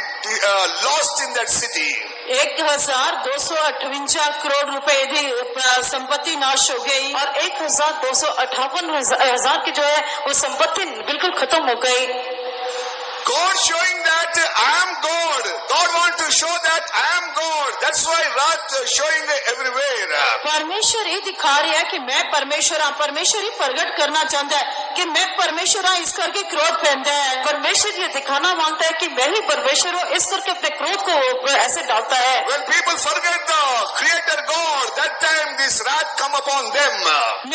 lost in that city. 1,258 crore रुपए की संपत्ति नाश हो गई और 1,258,000 की जो है वो संपत्ति बिल्कुल खत्म हो गई। God showing that I am God. God wants to show that I am God. That's why wrath showing everywhere. परमेश्वर ये दिखा रहा है कि मैं परमेश्वर हाँ। परमेश्वर ही प्रकट करना चाहता है कि मैं परमेश्वर हाँ, इस करके क्रोध पहनता है। परमेश्वर ये दिखाना मांगता है कि मैं ही परमेश्वर हूँ, इस करके अपने क्रोध को ऐसे डालता है। When people forget the Creator God, that time this wrath come upon them.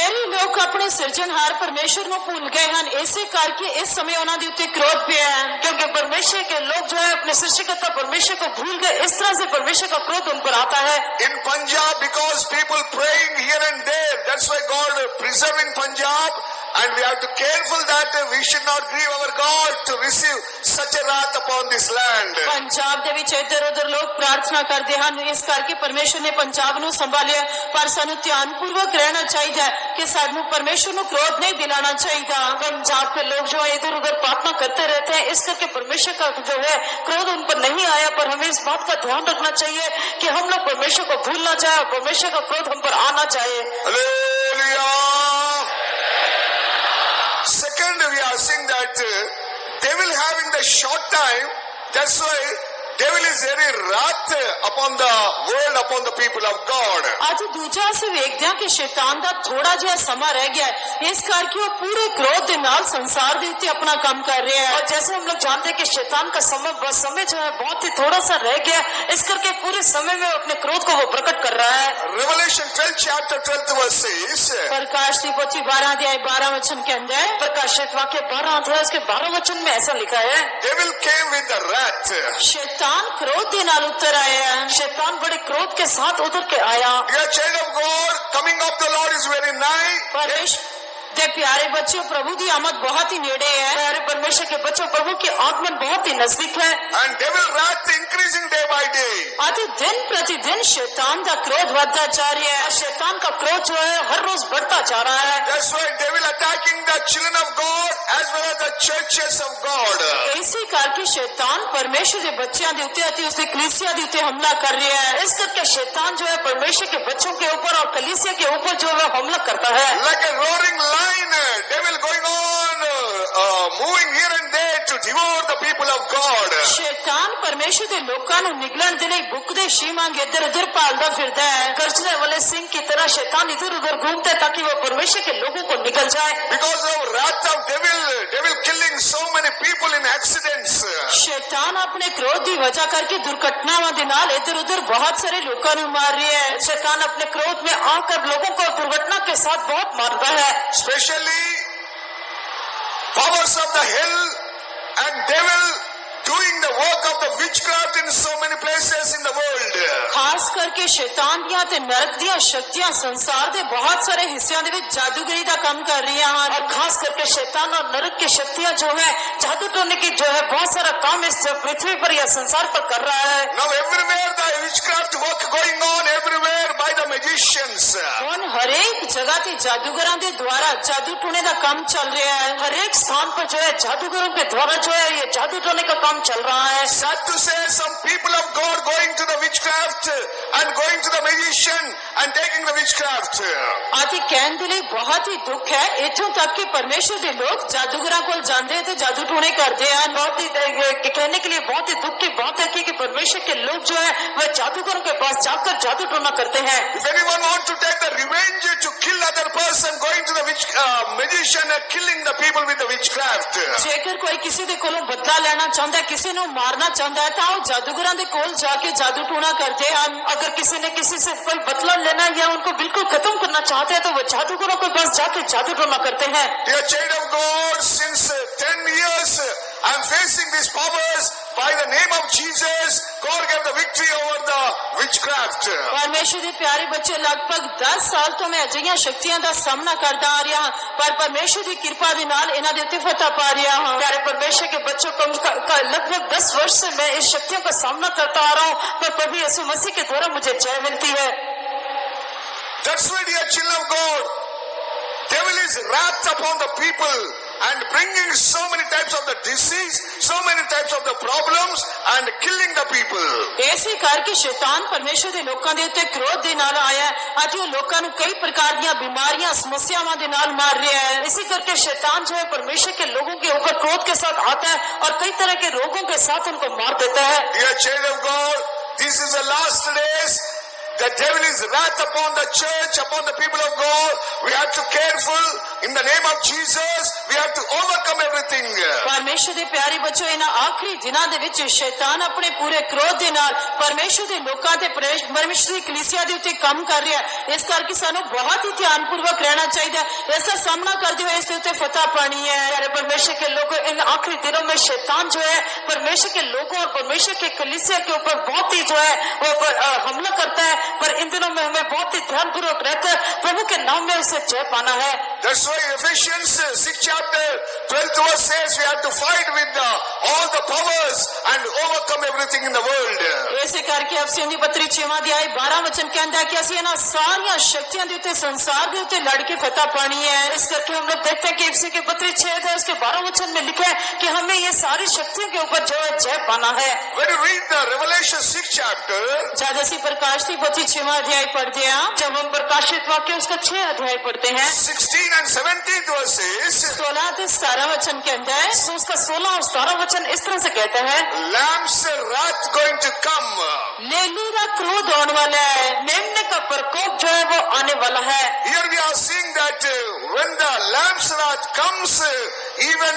मेरे लोग अपने सिरजनहार परमेश्वर को भूल गए हैं, इसे करके इस समय उन्होंने उत्ते क्रोध पिया है। क्योंकि परमेश्वर के लोग जो है अपने सृष्टिकर्ता परमेश्वर को भूल गए, इस तरह से परमेश्वर का क्रोध उन पर आता है। In Punjab, because people praying here and there, that's why God preserving Punjab. And we have to careful that we should not grieve our God to receive such a wrath upon this land. Punjab ਦੇ ਵਿੱਚ ਇੱਧਰ ਉੱਧਰ ਲੋਕ ਪ੍ਰਾਰਥਨਾ ਕਰਦੇ ਹਨ, ਇਸ ਕਰਕੇ ਪਰਮੇਸ਼ਰ ਨੇ ਪੰਜਾਬ ਨੂੰ ਸੰਭਾਲਿਆ। ਪਰ ਸਾਨੂੰ ਧਿਆਨਪੂਰਵਕ ਰਹਿਣਾ ਚਾਹੀਦਾ ਹੈ ਕਿ ਸਾਨੂੰ ਪਰਮੇਸ਼ਰ ਨੂੰ ਕ੍ਰੋਧ ਨਹੀਂ ਦਿਲਾਣਾ ਚਾਹੀਦਾ। पंजाब के लोग जो है इधर उधर प्रार्थना करते रहते हैं, इस करके परमेश्वर का जो है क्रोध उन पर नहीं आया। पर हमें इस बात का ध्यान रखना चाहिए कि हम लोग परमेश्वर को भूल ना जाए और परमेश्वर का क्रोध हम पर आना चाहिए। Hallelujah. Second, we are seeing that they will have in the short time. That's why devil is very wrath upon the world, upon the people of God. ਅੱਜ ਦੂਜਾ ਅਸੀਂ ਵੇਖਦੇ ਹਾਂ ਕਿ ਸ਼ੈਤਾਨ ਦਾ ਥੋੜਾ ਜਿਹਾ ਸਮਾਂ ਰਹਿ ਗਿਆ ਹੈ, ਇਸ ਕਰਕੇ ਉਹ ਪੂਰੇ ਕ੍ਰੋਧ ਦੇ ਨਾਲ ਸੰਸਾਰ ਦੇ ਉੱਤੇ ਆਪਣਾ ਕੰਮ ਕਰ ਰਿਹਾ ਹੈ। और जैसे हम लोग जानते हैं कि शैतान का समय जो है बहुत ही थोड़ा सा रह गया, इस करके पूरे समय में अपने क्रोध को वो प्रकट कर रहा है। Revelation 12 chapter 12 verse says, प्रकाश की पोथी 12 अध्याय 12 वचन के अंदर प्रकाशित वाक्य 12 अध्याय उसके 12 वचन में ऐसा लिखा है, devil came with the wrath. शैतान क्रोध के नाल उतर आया है। शैतान बड़े क्रोध के साथ उतर के आया। Dear child of God, coming of the Lord is very nigh. परमेश्वर दे प्यारे बच्चों, प्रभु की आमद बहुत ही नेड़े है। प्यारे परमेश्वर के बच्चों, प्रभु की आगमन बहुत ही नजदीक है। And devil wrath increasing day by day. आते दिन प्रतिदिन शैतान का क्रोध बढ़ता जा रहा है। शैतान का क्रोध जो है हर रोज बढ़ता जा रहा है। That's why devil attacking the children of God as well as the churches of God. इसी करके शैतान परमेश्वर के बच्चों के उत्ते अति उसने कलीसिया के उत्ते हमला कर रहा है। इस करके शैतान जो है परमेश्वर के बच्चों के ऊपर और कलीसिया के ऊपर जो है हमला करता है। Like a roaring lion, devil going on moving here and there to devour the people of God. शैतान परमेश्वर के लोगों को निगलन दे नहीं भुखदे शी मांगे इधर उधर पालता फिरता है। गर्जने वाले सिंह की तरह शैतान इधर उधर घूमता है ताकि वो परमेश्वर के लोगों को निकल जाए। Because of wrath of devil killing so many people in accidents. शैतान अपने क्रोध की वजह करके दुर्घटनावां दे नाल इधर उधर बहुत सारे लोगों को मार रहा है। शैतान अपने क्रोध में आकर लोगों को दुर्घटना के साथ बहुत मारता है। Especially powers of the hell and devil doing the work of the witchcraft in so many places in the world. खास करके शैतान दियां ते नरक दियां शक्तियां संसार दे बहुत सारे हिस्सों दे विच जादूगरी दा काम कर रही हैं। और खास करके शैतान और नरक की शक्तियां जो है जादू टोने की जो है बहुत सारा काम इस पृथ्वी पर या संसार पर कर रहा है। Now everywhere the witchcraft work going on everywhere by the magicians. ਹੁਣ हरेक जगह ते जादूगरां दे द्वारा जादू टोने दा काम चल रहा है। हर एक स्थान पर जो है जादूगरों के द्वारा जो है ये जादू टोने का काम चल रहा है। Sad to say, some people of God going to the witchcraft and going to the magician and taking the witchcraft. आती कहने के लिए बहुत ही दुख है, इतों तक कि परमेश्वर के लोग जादूगरां को जाते हैं तो जादू टोने करते हैं। बहुत ही कहने के लिए बहुत ही दुख की बात है कि परमेश्वर के लोग जो है वह जादूगरों के पास जाकर जादू टोना करते हैं। If anyone want to take the revenge to kill other person, going to the magician and killing the people with the witchcraft. जेकर कोई किसी दे कोलों बदला लेना चाहता है, किसी को मारना चाहता है, तो वो जादूगरां दे कोल जाके जादू टोना करते हैं। अगर किसी ने किसी से कोई बदला लेना या उनको बिल्कुल खत्म करना चाहते हैं तो वो जादूगरों के पास जाके जादू टोना करते हैं। Dear child of God, since 10 years I am facing these powers. By the name of Jesus, God gave the victory over the witchcraft. परमेश्वर के प्यारे बच्चे, लगभग 10 साल तो मैं अजिहियां शक्तियां दा सामना करता आ रहा, पर परमेश्वर की कृपा दे नाल इन्हां दे उत्ते फतह पा रहा हां। प्यारे परमेश्वर के बच्चों को लगभग 10 वर्ष से मैं इस शक्तियों का सामना करता आ रहा हूं, पर प्रभु यीशु मसीह के द्वारा मुझे जय मिलती है। That's why, dear children of God, devil is wrath upon the people and bringing so many types of the disease, so many types of the problems and killing the people. ऐसे करके शैतान परमेश्वर के लोगों के उत्ते क्रोध दे नाल आया अति वो लोगों को कई प्रकार दी बीमारियां समस्यावां दे नाल मार रहा है। इसी करके शैतान जो है परमेश्वर के लोगों के ऊपर क्रोध के साथ आता है और कई तरह के रोगों के साथ उनको मार देता है। Dear child of God, this is the last days. The devil is wrath upon the church, upon the people of God. We have to careful in the name of Jesus. We have to overcome everything. परमेश्वर के प्यारे बच्चों, इन आखिरी दिनों दे विच शैतान अपने पूरे क्रोध दे नाल परमेश्वर के लोकां ते परमेश्वर की कलीसिया दे उत्ते काम कर रहा है। इस करके सानू बहुत ही ध्यानपूर्वक रहना चाहिए। इसका सामना करते हुए इसके उत्ते फतह पानी है। यारे परमेश्वर के लोगों, इन आखिरी दिनों में शैतान जो है परमेश्वर के लोगों और परमेश्वर के कलीसिया के ऊपर बहुत ही जो है वो हमला करता है, पर इन दिनों में हमें बहुत ही ध्यानपूर्वक रहकर प्रभु के नाम में उसे जय पाना है। That's why Ephesians 6 chapter 12 verse says we have to fight with all the powers and overcome everything in the world. ऐसे करके अफसियों दी पत्री 6वां अध्याय 12 वचन कहता है कि असि इन्हां सारियां शक्तियां दे उत्ते संसार दे उत्ते लड़ के फतह पानी है। इस करके हम लोग देखते हैं कि इफिसियों की पत्री 6 है उसके 12 वचन में लिखा है कि हमें ये सारी शक्तियों के ऊपर जो है जय पाना है। When you read the Revelation 6 chapter, जब असी प्रकाश की पोथी 6वां अध्याय पढ़ते हैं, जब हम प्रकाशित वाक्य उसका 6 अध्याय पढ़ते हैं, 16 16 and 17th verses, 16 से 17 वचन कहता है, तो उसका 16 और 17 वचन इस तरह से कहते हैं, lamb's wrath going to come. लेली का क्रोध आने वाला है, मेमने का प्रकोप जो है वो आने वाला है। Here we are seeing that when the lamb's wrath comes, even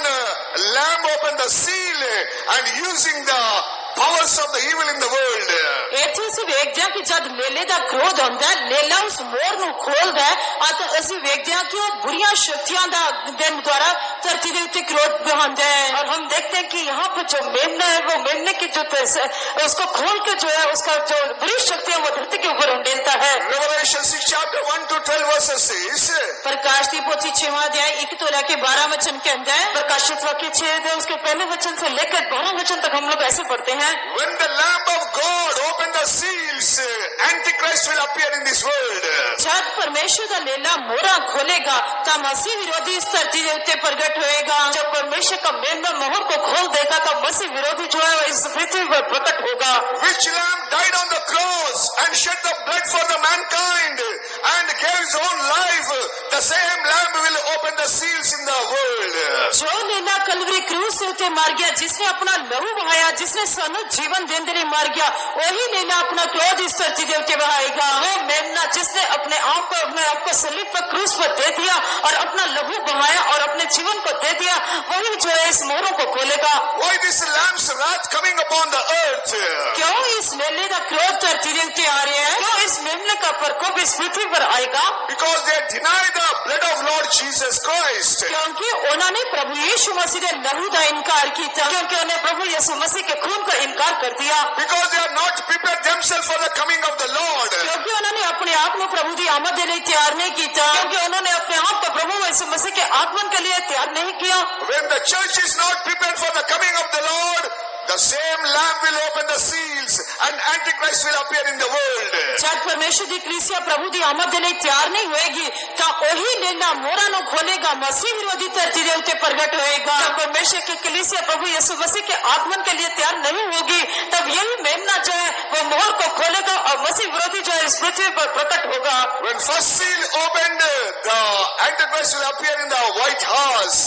lamb opened the seal and using the powers of the evil in the world. ਇੱਥੇ ਅਸੀਂ ਵੇਖਦੇ ਹਾਂ ਕਿ ਜਦ ਲੇਲੇ ਦਾ ਕ੍ਰੋਧ ਹੁੰਦਾ ਹੈ, ਲੇਲਾ ਉਸ ਮੋਰ ਨੂੰ ਖੋਲਦਾ ਹੈ ਅਤੇ ਅਸੀਂ ਵੇਖਦੇ ਹਾਂ ਕਿ ਉਹ ਬੁਰੀਆਂ ਸ਼ਕਤੀਆਂ ਦਾ ਦੇ ਦੁਆਰਾ ਧਰਤੀ ਦੇ ਉੱਤੇ ਕ੍ਰੋਧ ਦਿਖਾਉਂਦਾ ਹੈ। और हम देखते हैं कि यहाँ पर जो मेमना है वो मेमने की जो उसको खोल के जो है उसका जो बुरी शक्ति है वो धरती के ऊपर उंडेलता है। Revelation 6 chapter 1 to 12 verses says, प्रकाश की पोथी 6वां अध्याय 1 तो लेके 12 वचन कहता है, प्रकाशित वाक्य 6 अध्याय उसके पहले वचन से लेकर 12 वचन तक हम लोग ऐसे पढ़ते हैं, when the Lamb of God opened the seals, Antichrist will appear in this world. जब परमेश्वर का लेला मोहरा खोलेगा तो मसीह विरोधी इस धरती के उत्ते प्रकट होएगा। जब परमेश्वर का मेमना मोहर को खोल देगा तो मसीह विरोधी जो है वो इस पृथ्वी पर प्रकट होगा। Which lamb died on the cross and shed the blood for the mankind and gave his own life, the same lamb will open the seals in the world. जो लेला कलवरी क्रूस से उत्ते मार गया, जिसने अपना लहू बहाया, जिसने सानू जीवन देने के लिए मार गया, वही लेला अपना क्रोध इस धरती के उत्ते बहाएगा। वो मेमना जिसने अपने आप को सलीब पर क्रूस पर दे दिया और अपना लहू बहाया और अपने जीवन को दे दिया, वही जो है इस मोहरों को खोलेगा। Why this lamb's wrath coming upon the earth? क्यों इस लेले का क्रोध धरती के उत्ते आ रहा है? क्यों इस मेमने का प्रकोप इस पृथ्वी पर आएगा? Because they deny the blood of Lord Jesus Christ. क्योंकि उन्होंने प्रभु यीशु मसीह के लहू का इनकार किया, क्योंकि उन्हें प्रभु यीशु मसीह के खून का इनकार कर दिया, Because they are not prepared themselves for the coming of the Lord. क्योंकि उन्होंने अपने आप को प्रभु की आमद के लिए तैयार नहीं किया, क्योंकि उन्होंने अपने आप को प्रभु यीशु मसीह के आगमन के लिए तैयार नहीं किया। When the church is not prepared for the coming of the Lord, the same lamb will open the seals and Antichrist will appear in the world. जब परमेश्वर की कलीसिया प्रभु की आमद के लिए तैयार नहीं होएगी तो वही लेला मोहरा नु खोलेगा, मसीह विरोधी धरती के उत्ते प्रकट होएगा। जब परमेश्वर की कलीसिया प्रभु यीशु मसीह के आगमन के लिए तैयार नहीं होगी, तब यही मेमना जो है वो मोहर को खोलेगा और मसीह विरोधी जो है इस पृथ्वी पर प्रकट होगा। When first seal opened, the Antichrist will appear in the white horse.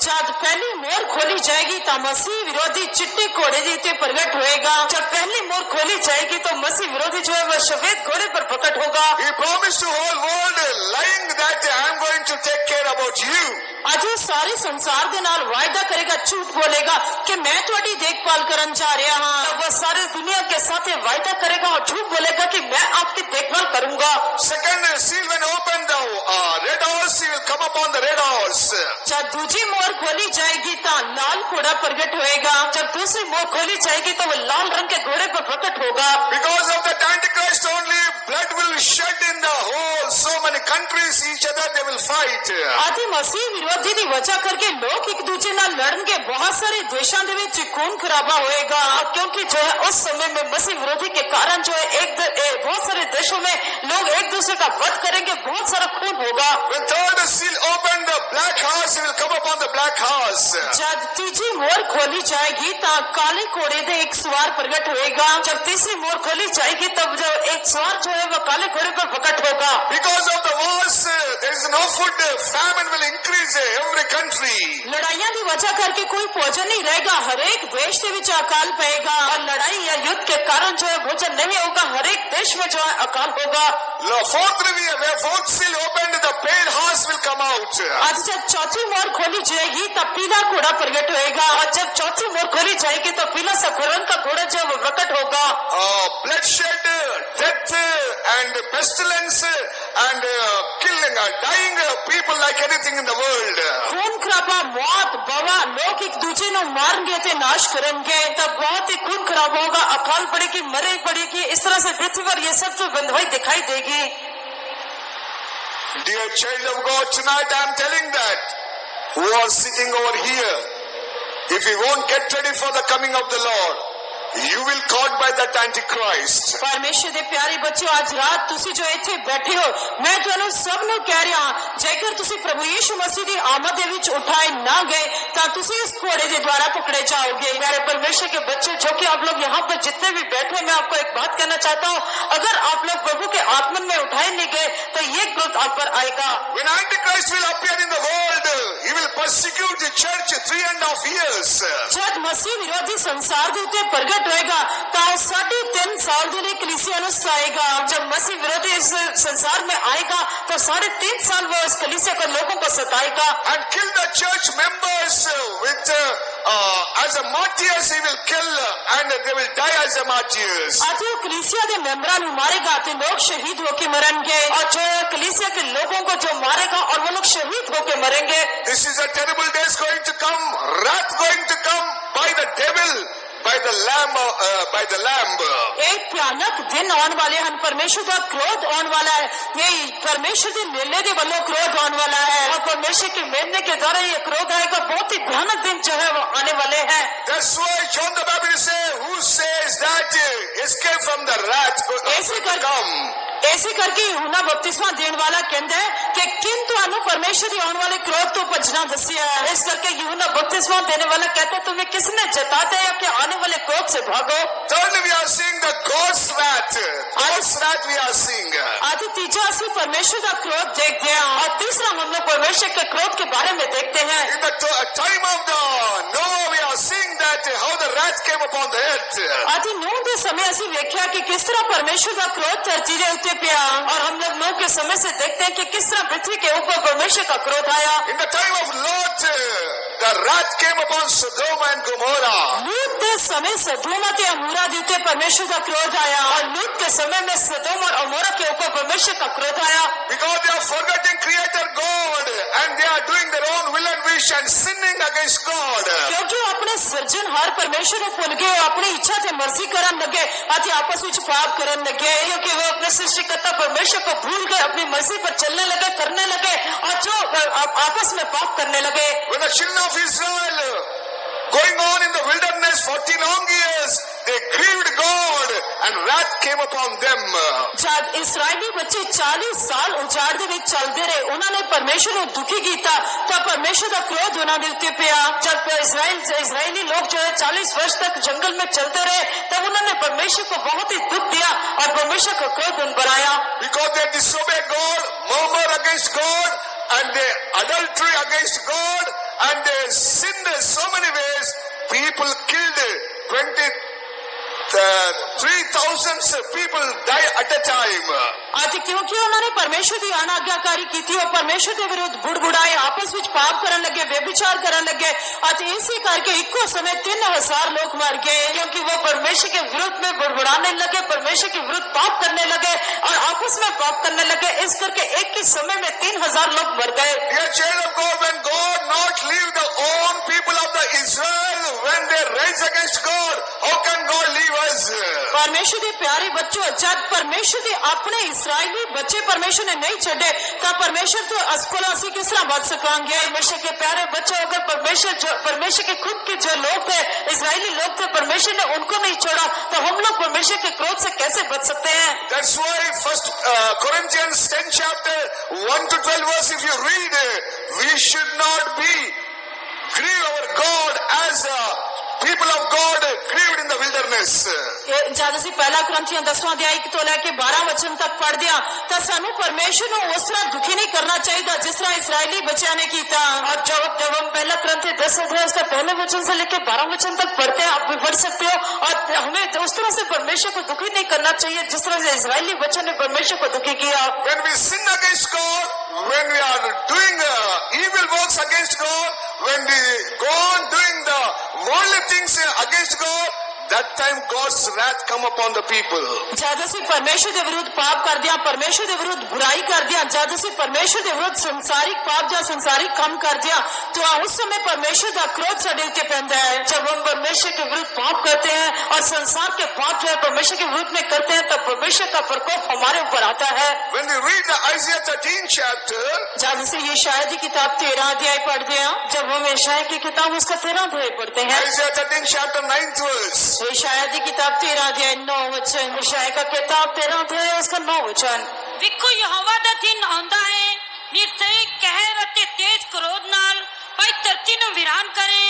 जब पहली मोहर खोली जाएगी तो मसीह विरोधी चिट्टे घोड़े के उत्ते प्रकट होएगा। जब पहली मोहर खोली जाएगी तो मसीह विरोधी जो है वह श्वेत घोड़े पर प्रकट होगा। He promised to whole world, lying that I am going to take care about you. आज सारे संसार के नाल वायदा करेगा, झूठ बोलेगा कि मैं तुम्हारी देखभाल करन जा रहा हाँ। तब वह सारी दुनिया के साथ वायदा करेगा और झूठ बोलेगा कि मैं आपकी देखभाल करूंगा। Second seal when opened, the red horse he will come upon the red horse. जब दूसरी मोहर खोली जाएगी तो लाल घोड़ा प्रकट होएगा। जब दूसरी मोहर खोली जाएगी तो वह लाल रंग के घोड़े पर प्रकट होगा। Because of that Antichrist only, blood will shed in the whole, so many countries, each other they will fight. आदि मसीह विरोधी की वजह करके लोग एक दूसरे नाल लड़न के बहुत सारे देशों के विच खून खराबा होएगा। क्योंकि जो है उस समय में मसीह विरोधी के कारण जो है बहुत सारे देशों में लोग एक दूसरे का वध करेंगे, बहुत सारा खून होगा। When third seal opened, the black horse will come upon the black horse. जब तीसरी मोहर खोली जाएगी तो काले घोड़े दे एक सवार प्रकट होएगा। जब तीसरी मोहर खोली जाएगी तब जो एक सवार जो है वह काले घोड़े पर प्रकट होगा। Because of the wars, there is no food, famine will increase every country. लड़ाइयाँ की वजह करके कोई भोजन नहीं रहेगा, हर एक देश के विच अकाल पड़ेगा। और लड़ाई या युद्ध के कारण जो है भोजन नहीं होगा, हर एक देश में जो है अकाल होगा। Fourth seal opened, the pale horse will come out. आज जब चौथी मोहर खोली जाएगी तब पीला घोड़ा प्रकट होएगा। और जब चौथी मोहर खोली जाएगी तो पीला सा रंग का घोड़ा जो है वो प्रकट होगा। Bloodshed, death and pestilence and killing, dying people like anything in the world. खून खराबा, मौत, बवा, लोग एक दूसरे को मारेंगे ते नाश करेंगे। तब बहुत ही खून खराब होगा, अकाल पड़ेगी, मरे पड़ेगी, इस तरह से पृथ्वी पर ये सब जो बंधुआई दिखाई देगी। Dear child of God, tonight I am telling that who are sitting over here, if we won't get ready for the coming of the Lord, you will caught by that Antichrist. ਪਰਮੇਸ਼ਰ ਦੇ ਪਿਆਰੇ ਬੱਚਿਓ, ਅੱਜ ਰਾਤ ਤੁਸੀਂ ਜੋ ਇੱਥੇ ਬੈਠੇ ਹੋ, ਮੈਂ ਤੁਹਾਨੂੰ ਸਭ ਨੂੰ ਕਹਿ ਰਿਹਾ ਹਾਂ, ਜੇਕਰ ਤੁਸੀਂ ਪ੍ਰਭੂ ਯੀਸ਼ु मसीह ਦੀ ਆਮਦ ਦੇ ਵਿੱਚ ਉਠਾਏ ਨਾ ਗਏ ਤਾਂ ਤੁਸੀਂ ਇਸ ਘੋੜੇ ਦੇ ਦੁਆਰਾ पकड़े जाओगे। प्यारे परमेश्वर के बच्चे जो कि आप लोग यहाँ पर जितने भी बैठे हैं, मैं आपको एक बात कहना चाहता हूँ, अगर आप लोग प्रभु के आगमन में उठाए नहीं गए तो ये क्रोध आप पर आएगा। When Antichrist will appear in the world, he will persecute the church 3.5 years. जब मसीह विरोधी संसार ਦੇ ਉੱਤੇ ਪ੍ਰਗਟ ਹੋਏਗਾ ਤਾਂ 3.5 ਸਾਲ ਦੇ ਲਈ कलीसिया ਨੂੰ सताएगा। जब मसीह विरोधी इस संसार में आएगा तो 3.5 साल वो इस कलीसिया को लोगों को सताएगा And kill the church members with as a martyrs. He will kill and they will die as a martyrs. ਅੱਜ ਉਹ कलीसिया ਦੇ ਮੈਂਬਰਾਂ ਨੂੰ ਮਾਰੇਗਾ ਤੇ ਲੋਕ शहीद होके मरेंगे। और जो कलीसिया के लोगों को जो मारेगा और वो लोग शहीद होके मरेंगे। This is a terrible day is going to come. Wrath going to come by the devil, by the lamb. एक भयानक दिन आने वाले हैं। परमेश्वर का क्रोध आने वाला है। ये परमेश्वर के मेले के वालों क्रोध आने वाला है और परमेश्वर के मेलने के द्वारा ये क्रोध आएगा। बहुत ही भयानक दिन जो है वो आने वाले हैं। That's why John the Baptist says, who says that escape from the wrath ऐसे will come? ऐसे करके यूहन्ना बपतिस्मा देने वाला कहता है कि किन ਤੁਹਾਨੂੰ परमेश्वर के आने वाले क्रोध तो बचना दसिया है। इस करके यूहन्ना बपतिस्मा देने वाला कहता है, तुम्हें किसने जताते हैं कि आने वाले क्रोध से भागो। Thirdly, we are seeing the God's wrath. God's wrath we are seeing. आज तीसरा ਅਸੀਂ परमेश्वर का क्रोध देखते हैं और तीसरा हम लोग परमेश्वर के क्रोध के बारे में देखते हैं। In the time of the Noah, we are seeing that how the wrath came upon the earth. आज नूह के समय ਅਸੀਂ ਵੇਖਿਆ कि किस तरह परमेश्वर का क्रोध धरती के ऊपर पिया। और हम लोग नूह के समय से देखते हैं कि किस तरह पृथ्वी के ऊपर परमेश्वर का क्रोध आया। In the time of Lot, the wrath came upon Sodom and Gomorrah. लूत के समय सदोम और अमोरा के ऊपर परमेश्वर का क्रोध आया। और लूत के समय में सदोम और अमोरा के ऊपर परमेश्वर का क्रोध आया। Because they are forgetting Creator God and they are doing their own will and wish and sinning against God. क्योंकि वो अपने सृजनहार परमेश्वर को भूल गए, अपनी इच्छा से मर्जी करन लगे, अति आपस में पाप करन लगे। क्योंकि वो अपने सृष्टिकर्ता परमेश्वर को भूल गए, अपनी मर्जी पर चलने लगे, करने लगे और जो आपस में पाप करने लगे। When the children of Israel going on in the wilderness 40 long years, they grieved God and wrath came upon them. जब इस्राएली बच्चे 40 साल उजाड़ दे विच चलते रहे, उन्होंने परमेश्वर को दुखी किया तो परमेश्वर का क्रोध उन्होंने उत्ते पिया। जब इस्राएली लोग जो है 40 वर्ष तक जंगल में चलते रहे, तब उन्होंने परमेश्वर को बहुत ही दुख दिया और परमेश्वर का क्रोध उन पर आया। Because they disobeyed God, murmured against God, and they adultery against God, and they sinned in so many ways. People killed 3,000 people die at a time. आज क्योंकि उन्होंने परमेश्वर की अनाज्ञाकारी की थी और परमेश्वर के विरुद्ध बुड़बुड़ाए, आपस में पाप करने लगे, व्यभिचार करने लगे। आज इसी करके इको समय 3,000 लोग मर गए, क्योंकि वो परमेश्वर के विरुद्ध में बुड़बुड़ाने लगे, परमेश्वर के विरुद्ध पाप करने लगे और आपस में पाप करने लगे। इस करके एक ही समय में 3,000 लोग मर गए। Dear child of God, when God not leave the own people of the Israel when they rise against God, how can God leave us? परमेश्वर के प्यारे बच्चों, जब परमेश्वर के अपने इस्राएली बच्चे परमेश्वर ने नहीं छोड़े तो परमेश्वर तो असफल असी किस तरह बच सकेंगे। परमेश्वर के प्यारे बच्चों, अगर परमेश्वर के खुद के जो लोग थे, इस्राएली लोग थे, परमेश्वर ने उनको नहीं छोड़ा तो हम लोग परमेश्वर के क्रोध से कैसे बच सकते हैं। That's why First Corinthians 10 chapter 1 to 12 verse, if you read, we should not be grieve our God as people of God grieved in the wilderness. जब ਅਸੀਂ ਪਹਿਲਾ ਕੁਰਿੰਥੀਆਂ 10ਵਾਂ ਅਧਿਆਇ ਤੋਂ ਲੈ ਕੇ 12 वचन तक पढ़ते हैं तो सानू परमेश्वर को उस तरह दुखी नहीं करना चाहिए जिस तरह इस्राएली बच्चों ने किया। और जब हम पहला कुरिन्थियों 10 अध्याय उसका पहले वचन से लेकर 12 वचन तक पढ़ते हैं, आप भी पढ़ सकते हो। और हमें उस तरह से परमेश्वर को दुखी नहीं करना चाहिए जिस तरह से इस्राएली बच्चों ने परमेश्वर को दुखी किया। When we sin against God, when we are doing evil works against God, when we go on doing the worldly things against God, that time God's wrath come upon the people. जब ਅਸੀਂ परमेश्वर के विरुद्ध पाप कर दिया, परमेश्वर के विरुद्ध बुराई कर दिया, जब ਅਸੀਂ परमेश्वर के विरुद्ध संसारिक पाप या संसारिक काम कर दिया तो उस समय परमेश्वर का क्रोध ਸਾਡੇ ਉੱਤੇ ਪੈਂਦਾ है। जब हम परमेश्वर के विरुद्ध पाप करते हैं और संसार के पाप जो है परमेश्वर के विरुद्ध में करते हैं, तब परमेश्वर का प्रकोप हमारे ऊपर आता है। When we read the Isaiah 13 chapter, जब ਅਸੀਂ यशायाह की किताब 13 अध्याय पढ़ते हैं, जब हम यशायाह की किताब उसका 13 अध्याय पढ़ते हैं, Isaiah 13 chapter 9th verse, यशायाह की किताब 13 अध्याय 9 वचन। यशायाह का किताब 13 अध्याय उसका 9 वचन। ਵੇਖੋ ਯਹੋਵਾ ਦਾ ਦਿਨ ਆਉਂਦਾ ਹੈ ਨਿਰਦਈ ਕਹਿਰ ਅਤੇ ਤੇਜ਼ ਕ੍ਰੋਧ ਨਾਲ ਭਾਈ ਧਰਤੀ ਨੂੰ ਵਿਰਾਨ ਕਰੇ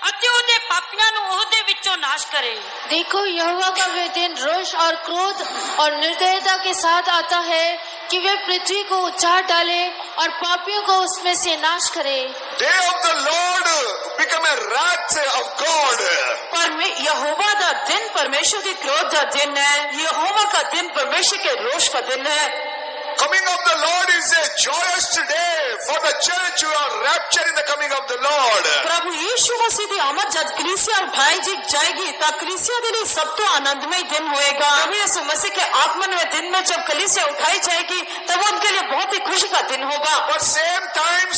ਅਤੇ ਉਹਦੇ ਪਾਪੀਆਂ ਨੂੰ ਉਹਦੇ ਵਿੱਚੋਂ ਨਾਸ਼ करे। देखो यहोवा का वह दिन रोष और क्रोध और निर्दयता के साथ आता है कि वे पृथ्वी को उचाट डाले और पापियों को उसमें से नाश करे। Day of the Lord become a wrath of God. पर यहोवा का दिन परमेश्वर के क्रोध का दिन है। यहोवा का दिन परमेश्वर के रोष का दिन है। Coming of the Lord is a joyous day for the church who are raptured in the coming of the Lord. प्रभु यीशु मसीह की आमद जब कलीसिया उठाई जाएगी तब कलीसिया के लिए सब तो आनंदमय दिन होएगा। प्रभु यीशु मसीह के आगमन में दिन में जब कलीसिया उठाई जाएगी तब उनके लिए बहुत ही खुशी का दिन होगा। But same time,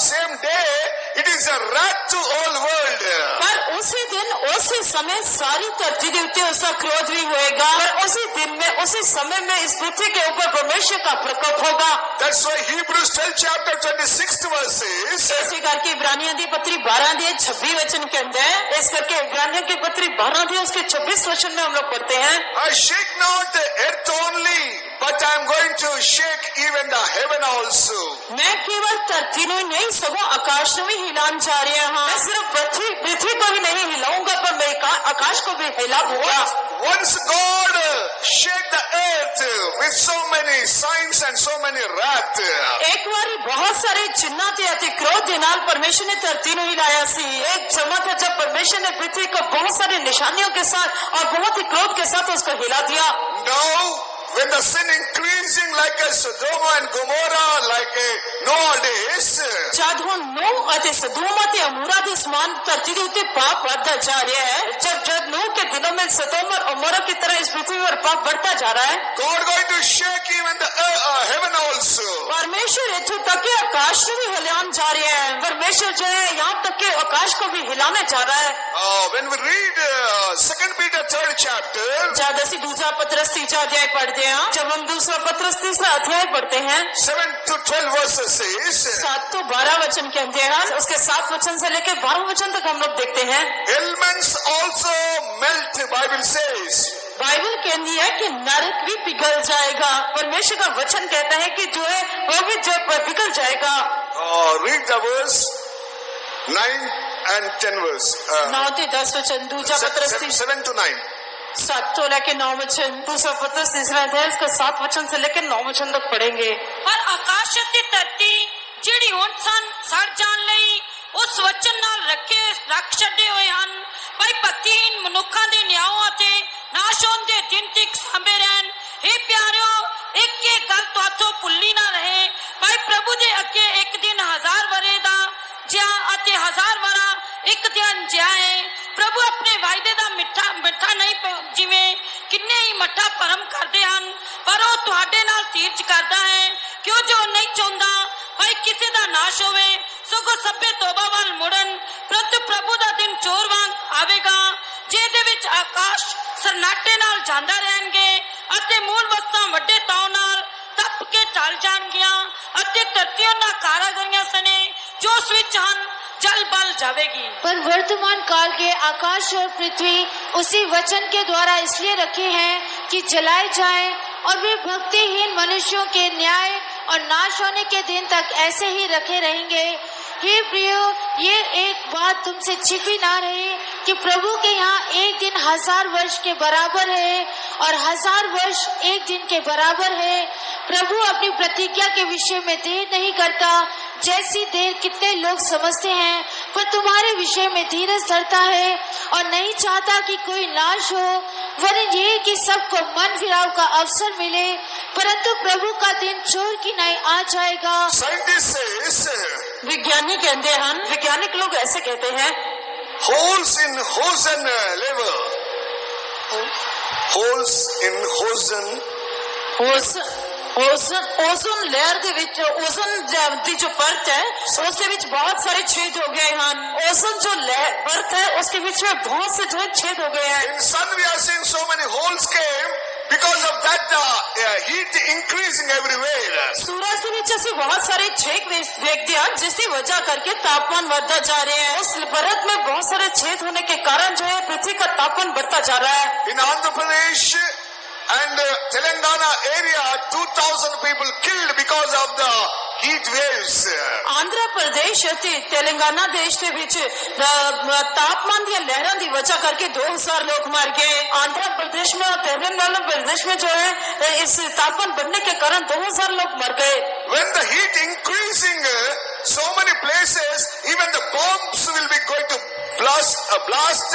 same day, it is a wrath to all world. पर उसी दिन उसी समय सारी धरती के ऊपर उसका क्रोध भी होएगा। और उसी दिन में उसी समय में इस पृथ्वी के ऊपर परमेश्वर का प्रकोप होगा। That's why Hebrews 12 chapter 26th verse says, ऐसे करके इब्रानियों की पत्री 12 अध्याय 26 वचन के अंदर इस करके इब्रानियों की पत्री 12 अध्याय उसके 26 वचन में हम लोग पढ़ते हैं, I shake not the earth only, but I am going to shake even the heaven also. मैं केवल धरती को नहीं सगों आकाश को भी हिलान जा रहे हैं। मैं सिर्फ पृथ्वी को भी नहीं हिलाऊंगा पर मैं आकाश को भी हिलाऊंगा। Once God shake the earth with so many signs and so many wrath. एक बार बहुत सारे चिन्ह थे अति क्रोध के नाल परमेश्वर ने धरती को हिलाया सी। एक समय था जब परमेश्वर ने पृथ्वी को बहुत सारे निशानियों के साथ और बहुत ही क्रोध के साथ उसको हिला दिया। Now, when the sin increasing like a Sodom and Gomorrah, like a Noah days, जब हम नूह अते सदोम अते अमोरा के समान धरती के ऊपर पाप बढ़ता जा रहा है, जब नूह के दिनों में सदोम और अमोरा की तरह इस पृथ्वी पर पाप बढ़ता जा रहा है, God going to shake even the heaven also. परमेश्वर इतने तक के आकाश को भी हिलाने जा रहे हैं। परमेश्वर जो है यहाँ तक के आकाश को भी हिलाने जा रहा है। When we read 2 Peter 3rd chapter, जब ਅਸੀਂ दूसरा पत्रस 3 अध्याय पढ़ते हैं, जब हम दूसरा पत्रस 3 अध्याय पढ़ते हैं 7 to 12 verses says, 7 to 12 वचन के अंदर उसके 7 वचन से लेकर 12 वचन तक हम लोग देखते हैं। elements also melt, Bible says. Bible कहती है कि नरक भी पिघल जाएगा। परमेश्वर का वचन कहता है कि जो है वो भी जो पिघल जाएगा। Read the verse 9 and 10 verse. 9 से 10 वचन दूसरा पत्रस 7 to 9. 7 तो लेकर 9 वचन, दूसरा पत्रस 3 अध्याय उसका 7 वचन से लेकर 9 वचन तक पढ़ेंगे। ਪਰ ਆਕਾਸ਼ ਅਤੇ ਧਰਤੀ ਜਿਹੜੀ ਹੁਣ ਸੜ ਜਾਣ ਲਈ ਉਸ ਵਚਨ ਨਾਲ ਰੱਖ ਛੱਡੇ ਹੋਏ ਹਨ, ਭਾਈ ਭਗਤੀਹੀਨ ਮਨੁੱਖਾਂ ਦੇ ਨਿਆਂ ਅਤੇ ਨਾਸ਼ ਹੋਣ ਦੇ ਦਿਨ ਤੱਕ ਸਾਂਭੇ ਰਹਿਣ। हे ਪਿਆਰਿਓ, ਇੱਕ ਗੱਲ ਤੁਹਾਥੋਂ ਭੁੱਲੀ ਨਾ ਰਹੇ, ਭਾਈ ਪ੍ਰਭੂ ਦੇ ਅੱਗੇ ਇੱਕ ਦਿਨ 1000 ਵਰੇ ਦਾ ਜਿਹਾ ਅਤੇ 1000 ਵਰਾ ਇੱਕ ਦਿਨ ਜਿਹਾ ਹੈ। ਪ੍ਰਭੂ ਆਪਣੇ ਵਾਅਦੇ ਦਾ ਮਿੱਠਾ ਨਹੀਂ ਜਿਵੇਂ ਕਿੰਨੇ ਹੀ ਮੱਠਾ ਭਰਮ ਕਰਦੇ ਹਨ, ਪਰ ਉਹ ਤੁਹਾਡੇ ਨਾਲ ਧੀਰਜ ਕਰਦਾ ਹੈ, ਕਿਉਂ ਜੋ ਨਹੀਂ ਚਾਹੁੰਦਾ ਭਾਈ ਕਿਸੇ ਦਾ ਨਾਸ਼ ਹੋਵੇ, ਸਗੋਂ ਸਭੇ ਤੋਬਾ ਵੱਲ ਮੁੜਨ। ਪਰੰਤੂ ਪ੍ਰਭੂ ਦਾ ਦਿਨ ਚੋਰ ਵਾਂਗ ਆਵੇਗਾ, ਜਿਹਦੇ ਵਿੱਚ ਆਕਾਸ਼ ਸਰਨਾਟੇ ਨਾਲ ਜਾਂਦਾ ਰਹਿਣਗੇ ਅਤੇ ਮੂਲ ਵਸਤਾਂ ਵੱਡੇ ਤਾਉ ਨਾਲ ਤਪ ਕੇ ਢਲ ਜਾਣਗੀਆਂ ਅਤੇ ਧਰਤੀ ਉਹਨਾਂ ਕਾਰਾਗਰੀਆਂ ਸਨੇ ਜੋ ਉਸ ਵਿੱਚ ਹਨ जल बल जावेगी। पर वर्तमान काल के आकाश और पृथ्वी उसी वचन के द्वारा इसलिए रखे हैं कि जलाए जाएं और वे भक्तिहीन मनुष्यों के न्याय और नाश होने के दिन तक ऐसे ही रखे रहेंगे। हे प्रियो, ये एक बात तुमसे छिपी ना रहे कि प्रभु के यहाँ एक दिन 1000 वर्ष के बराबर है और 1000 वर्ष एक दिन के बराबर है। प्रभु अपनी प्रतिज्ञा के विषय में देर नहीं करता, जैसी देर कितने लोग समझते हैं, पर तुम्हारे विषय में धीरज धरता है और नहीं चाहता कि कोई नाश हो, वरन ये कि सबको मन फिराव का अवसर मिले। परंतु प्रभु का दिन चोर की नहीं आ जाएगा। वैज्ञानिक कहते हैं, वैज्ञानिक लोग ऐसे कहते हैं, holes in ozone level, holes in ozone layer ਦੇ ਵਿੱਚ ओजोन ਦੀ जो परत है उसके ਵਿੱਚ बहुत सारे छेद हो गए हैं। ओजोन जो परत है उसके बीच में बहुत से जो छेद हो गए हैं। In sun we are seeing so many holes came, because of that heat increasing everywhere. सूरज के नीचे से बहुत सारे छेद देखते हैं जिसकी वजह करके तापमान बढ़ता जा रहे हैं। उस भारत में बहुत सारे छेद होने के कारण जो है पृथ्वी का तापमान बढ़ता जा रहा है। In Andhra Pradesh and Telangana area, 2,000 people killed because of the heat waves. Andhra Pradesh ਅਤੇ ਤੇਲੰਗਾਨਾ ਦੇਸ਼ ਦੇ ਵਿੱਚ ਤਾਪਮਾਨ ਦੀਆਂ ਲਹਿਰਾਂ ਦੀ ਵਜ੍ਹਾ ਕਰਕੇ 2000 ਲੋਕ ਮਰ ਗਏ। आंध्र प्रदेश में और तेलंगाना प्रदेश में जो है इस तापमान बढ़ने के कारण 2000 लोग मर गए। When the heat increasing, so many places, even the bombs will be going to blast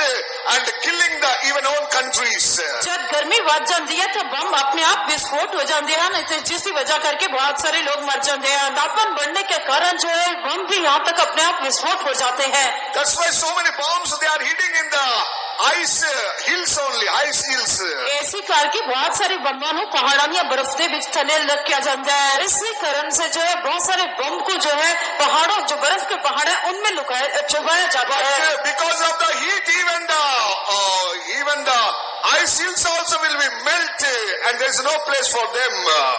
and killing the even own countries. जब गर्मी बढ़ जाती है तो बम अपने आप विस्फोट हो जाते हैं, तो जिसकी वजह करके बहुत सारे लोग मर जाते हैं। तापमान बढ़ने के कारण जो है बम भी यहाँ तक अपने आप विस्फोट हो जाते हैं। That's why so many bombs they are hitting in the ice hills only, ice hills. ऐसी करके बहुत सारे बम्बां ਨੂੰ ਪਹਾੜਾਂ ਦੀਆਂ ਬਰਫ਼ ਦੇ ਵਿੱਚ ਥੱਲੇ ਰੱਖਿਆ ਜਾਂਦਾ है। इसी कारण से जो है बहुत सारे बम को जो है पहाड़ों जो बर्फ के पहाड़ है उनमें छुपाया जाता है। Because of the heat, even the ice hills also will be melt and there is no place for them.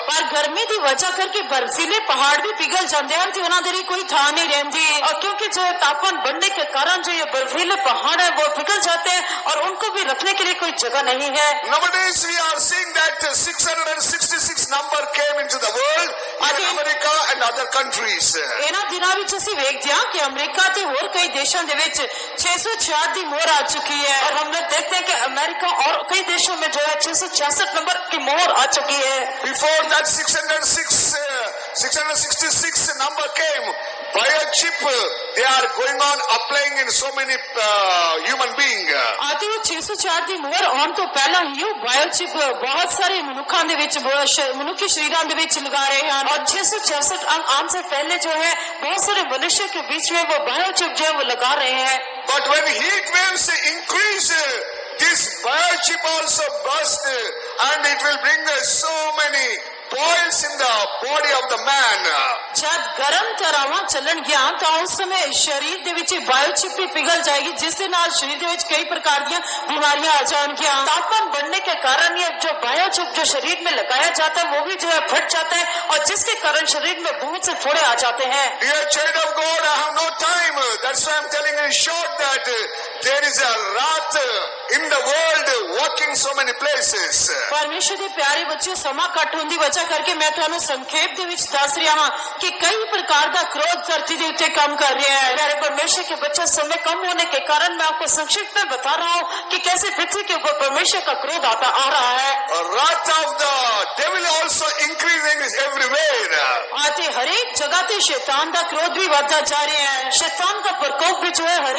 पर गर्मी ਦੀ ਵਜ੍ਹਾ ਕਰਕੇ ਬਰਫੀਲੇ ਪਹਾੜ ਵੀ ਪਿਘਲ ਜਾਂਦੇ ਹਨ ਤੇ ਉਹਨਾਂ ਦੇ ਲਈ ਕੋਈ ਥਾਂ नहीं रहती। और क्योंकि जो है तापमान बढ़ने के कारण जो ये बर्फीले पहाड़ है वो पिघल जाते हैं और उनको भी रखने के लिए कोई जगह नहीं है। Nowadays we are seeing that 666 number came into the world in America and other countries. ਇਹਨਾਂ ਦਿਨਾਂ ਵਿੱਚ ਅਸੀਂ ਵੇਖਦੇ ਹਾਂ ਕਿ ਅਮਰੀਕਾ ਤੇ ਹੋਰ ਕਈ ਦੇਸ਼ਾਂ ਦੇ ਵਿੱਚ 666 ਦੀ ਮੋਹਰ ਆ ਚੁੱਕੀ ਹੈ। और हम लोग देखते हैं कि अमेरिका और कई देशों में जो है 666 नंबर की मोहर आ चुकी है। Before that 666 number came, biochip they are going on applying in so many human being. ਆਤੀ ਉਹ 604 ਦੀ ਮੋਹਰ ਆਉਣ ਤੋਂ ਪਹਿਲਾਂ ਹੀ ਉਹ ਬਾਇਓਚਿਪ ਬਹੁਤ ਸਾਰੇ ਮਨੁੱਖਾਂ ਦੇ ਵਿੱਚ ਮਨੁੱਖੀ ਸਰੀਰਾਂ ਦੇ ਵਿੱਚ ਲਗਾ ਰਹੇ ਹਨ। और 666 अंक आने से पहले जो है बहुत सारे मनुष्य के बीच में वो बायोचिप जो है वो लगा रहे हैं। But when heat waves increase, this biochip also burst and it will bring so many boils in the body of the man. जब गर्म ਤਰਾਵਾਂ ਚੱਲਣਗੀਆਂ ਤਾਂ ਉਸ ਸਮੇਂ ਸਰੀਰ ਦੇ ਵਿੱਚ ਬਾਇਓਚਿਪ ਵੀ ਪਿਘਲ ਜਾਏਗੀ ਜਿਸ ਦੇ ਨਾਲ ਸਰੀਰ ਦੇ ਵਿੱਚ ਕਈ ਪ੍ਰਕਾਰ ਦੀਆਂ ਬਿਮਾਰੀਆਂ ਆ ਜਾਣਗੀਆਂ। तापमान बढ़ने के कारण ये जो बायोचिप जो शरीर में लगाया जाता है वो भी जो है फट जाता है और जिसके कारण शरीर में बहुत से फोड़े आ जाते हैं। Dear child of God, I have no time. That's why I'm telling you in short that there is a wrath in the world walking so many places. ਪਰਮੇਸ਼ਰ ਦੇ ਪਿਆਰੇ ਬੱਚਿਓ ਸਮਾਂ ਘੱਟ ਹੋਣ ਦੀ ਵਜ੍ਹਾ ਕਰਕੇ ਮੈਂ ਤੁਹਾਨੂੰ ਸੰਖੇਪ ਦੇ ਵਿੱਚ ਦੱਸ ਰਿਹਾ ਹਾਂ ਕਿ ਕਈ ਪ੍ਰਕਾਰ ਦਾ ਕ੍ਰੋਧ ਧਰਤੀ ਦੇ ਉੱਤੇ ਕੰਮ ਕਰ ਰਿਹਾ ਹੈ। प्यारे परमेश्वर के बच्चे समय कम होने के कारण मैं आपको संक्षिप्त में बता रहा हूँ कि कैसे पृथ्वी के ऊपर परमेश्वर का क्रोध आ रहा है। Wrath of the devil also increasing is everywhere. आते हरेक जगह ते शैतान का क्रोध भी बढ़ता जा रहा है। शैतान का प्रकोप भी जो है हर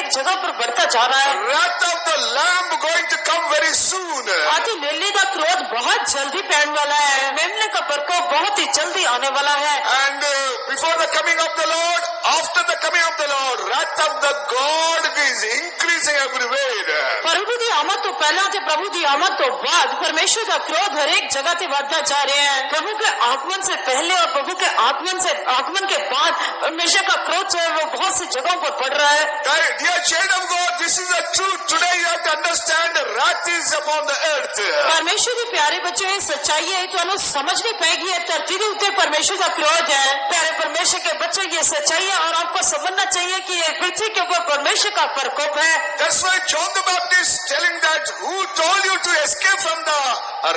एक जगह पर बढ़ता जा रहा है। Wrath of the lamb going to come very soon. आते मेले का क्रोध बहुत जल्दी पैण वाला है। मेमने का प्रकोप बहुत ही जल्दी आने वाला है। And before the coming of the Lord, after the coming of the Lord, wrath of the God is increasing everywhere. प्रभु की आमद तो पहला ते प्रभु की आमद तो बाद परमेश्वर का क्रोध हर एक जगह से बढ़ता जा रहा है। प्रभु के आगमन से पहले और प्रभु के आगमन के बाद परमेश्वर का क्रोध जो है वो बहुत सी जगहों पर बढ़ रहा है। Dear child of God, this is the truth. Today you have to understand wrath is upon the earth. परमेश्वर के प्यारे बच्चों ये सच्चाई है तो समझनी पड़ेगी है धरती के ऊपर परमेश्वर का क्रोध है। प्यारे परमेश्वर के बच्चों ये सच्चाई है और आपको समझना चाहिए कि ये पृथ्वी के ऊपर परमेश्वर का प्रकोप है। That's why John the Baptist telling that who told you to escape from the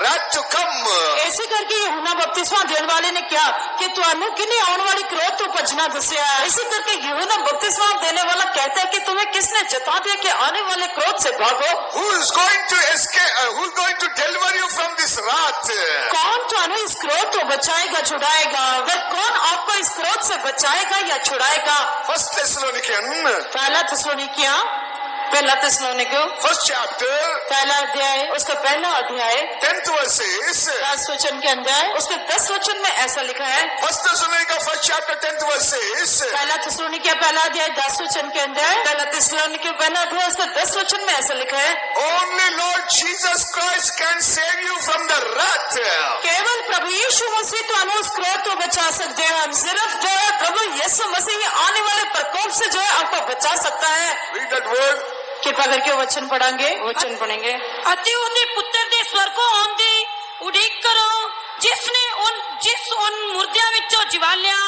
wrath to come. ऐसे करके यूहन्ना बपतिस्मा देने वाले ने क्या कि तुहानू किने आने वाली क्रोध तो बचना दसिया। इसी करके यूहन्ना बपतिस्मा देने वाला कहता है कि तुम्हें किसने जता दिया कि आने वाले क्रोध से भागो। Who is going to escape? Who is going to deliver you from this wrath? कौन तुहानू इस क्रोध तो बचाएगा छुड़ाएगा? वह कौन आपको इस क्रोध से बचाएगा या छुड़ाएगा? First Thessalonians, पहला थिस्सलुनीकियों first chapter, पहला अध्याय उसका पहला अध्याय 10th verses. 10 वचन के अंदर उसके 10 वचन में ऐसा लिखा है। First Thessalonians first chapter 10th verses. पहला थिस्सलुनीकियों पहला अध्याय 10 वचन के अंदर पहला थिस्सलुनीकियों पहला अध्याय उसका 10 वचन में ऐसा लिखा है। Only Lord Jesus Christ can save you from the wrath. केवल प्रभु यीशु मसीह तुहानू उस क्रोध तो बचा सकते हैं। सिर्फ जो है प्रभु यीशु मसीह ही आने वाले प्रकोप से जो है आपको बचा सकता है। Read that word. कृपा करके वचन पढ़ेंगे वचन पढ़ेंगे। ਅਤੇ ਉਹਦੇ ਪੁੱਤਰ ਦੇ ਸਵਰਗੋਂ ਆਉਣ ਦੇ ਉਡੀਕ ਕਰੋ ਜਿਸ ਮੁਰਦਿਆਂ ਵਿੱਚੋਂ ਜਿਵਾਲਿਆ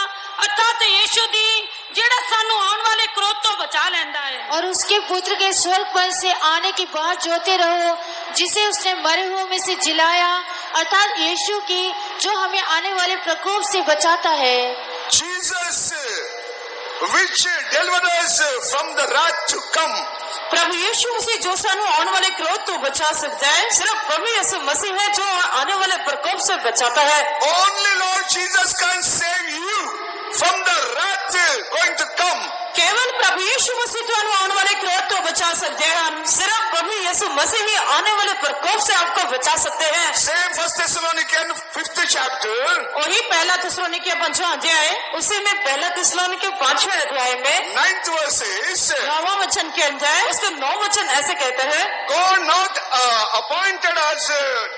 अर्थात यीशु दी जेड़ा सानू आने वाले क्रोध तो बचा लेंदा है। और उसके पुत्र के स्वर्ग पर से आने की बात जोते रहो जिसे उसने मरे हुए में से जिलाया, अर्थात यीशु की जो हमें आने वाले प्रकोप से बचाता है। Jesus, which delivered us from the wrath to come. प्रभु यीशु मसीह जो सानू आने वाले क्रोध तो बचा सकता है, सिर्फ प्रभु यीशु मसीह है जो आने वाले प्रकोप से बचाता है। Only Lord Jesus can save you from the wrath going to come. केवल प्रभु यीशु मसीह तुहानू आने वाले क्रोध तो बचा सकते हैं। सिर्फ प्रभु यीशु मसीह ही आने वाले प्रकोप से आपको बचा सकते हैं। Same 1 Thessalonians 5th chapter. वही पहला थिस्सलुनीके 5वां अध्याय, उसी में पहला थिस्सलुनीके 5वें अध्याय में 9th verse is, 9वां वचन के अंदर उसके 9 वचन ऐसे कहते हैं, God not appointed us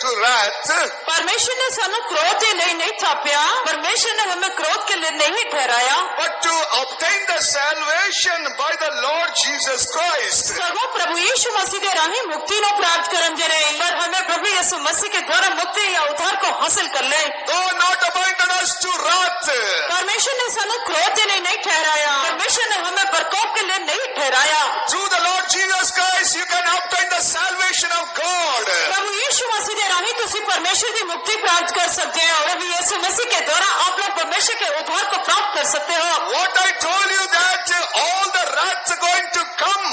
to wrath, परमेश्वर ने सानू क्रोध के लिए नहीं थापया, परमेश्वर ने हमें क्रोध के लिए नहीं ठहराया, but to obtain the salvation by the Lord Jesus Christ. सगों प्रभु यीशु मसीह के राही मुक्ति नो प्राप्त करन दे रहे, पर हमें प्रभु यीशु मसीह के द्वारा मुक्ति या उद्धार को हासिल कर ले। God not appointed us to wrath. परमेश्वर ने सानू क्रोध के लिए नहीं ठहराया, परमेश्वर ने हमें प्रकोप के लिए नहीं ठहराया। Through the Lord Jesus Christ you can obtain the salvation of God. प्रभु यीशु मसीह के राही तुसी परमेश्वर की मुक्ति प्राप्त कर सकते हो। प्रभु यीशु मसीह के द्वारा आप लोग परमेश्वर के उद्धार को प्राप्त कर सकते हो। What I told you that all the wrath going to come,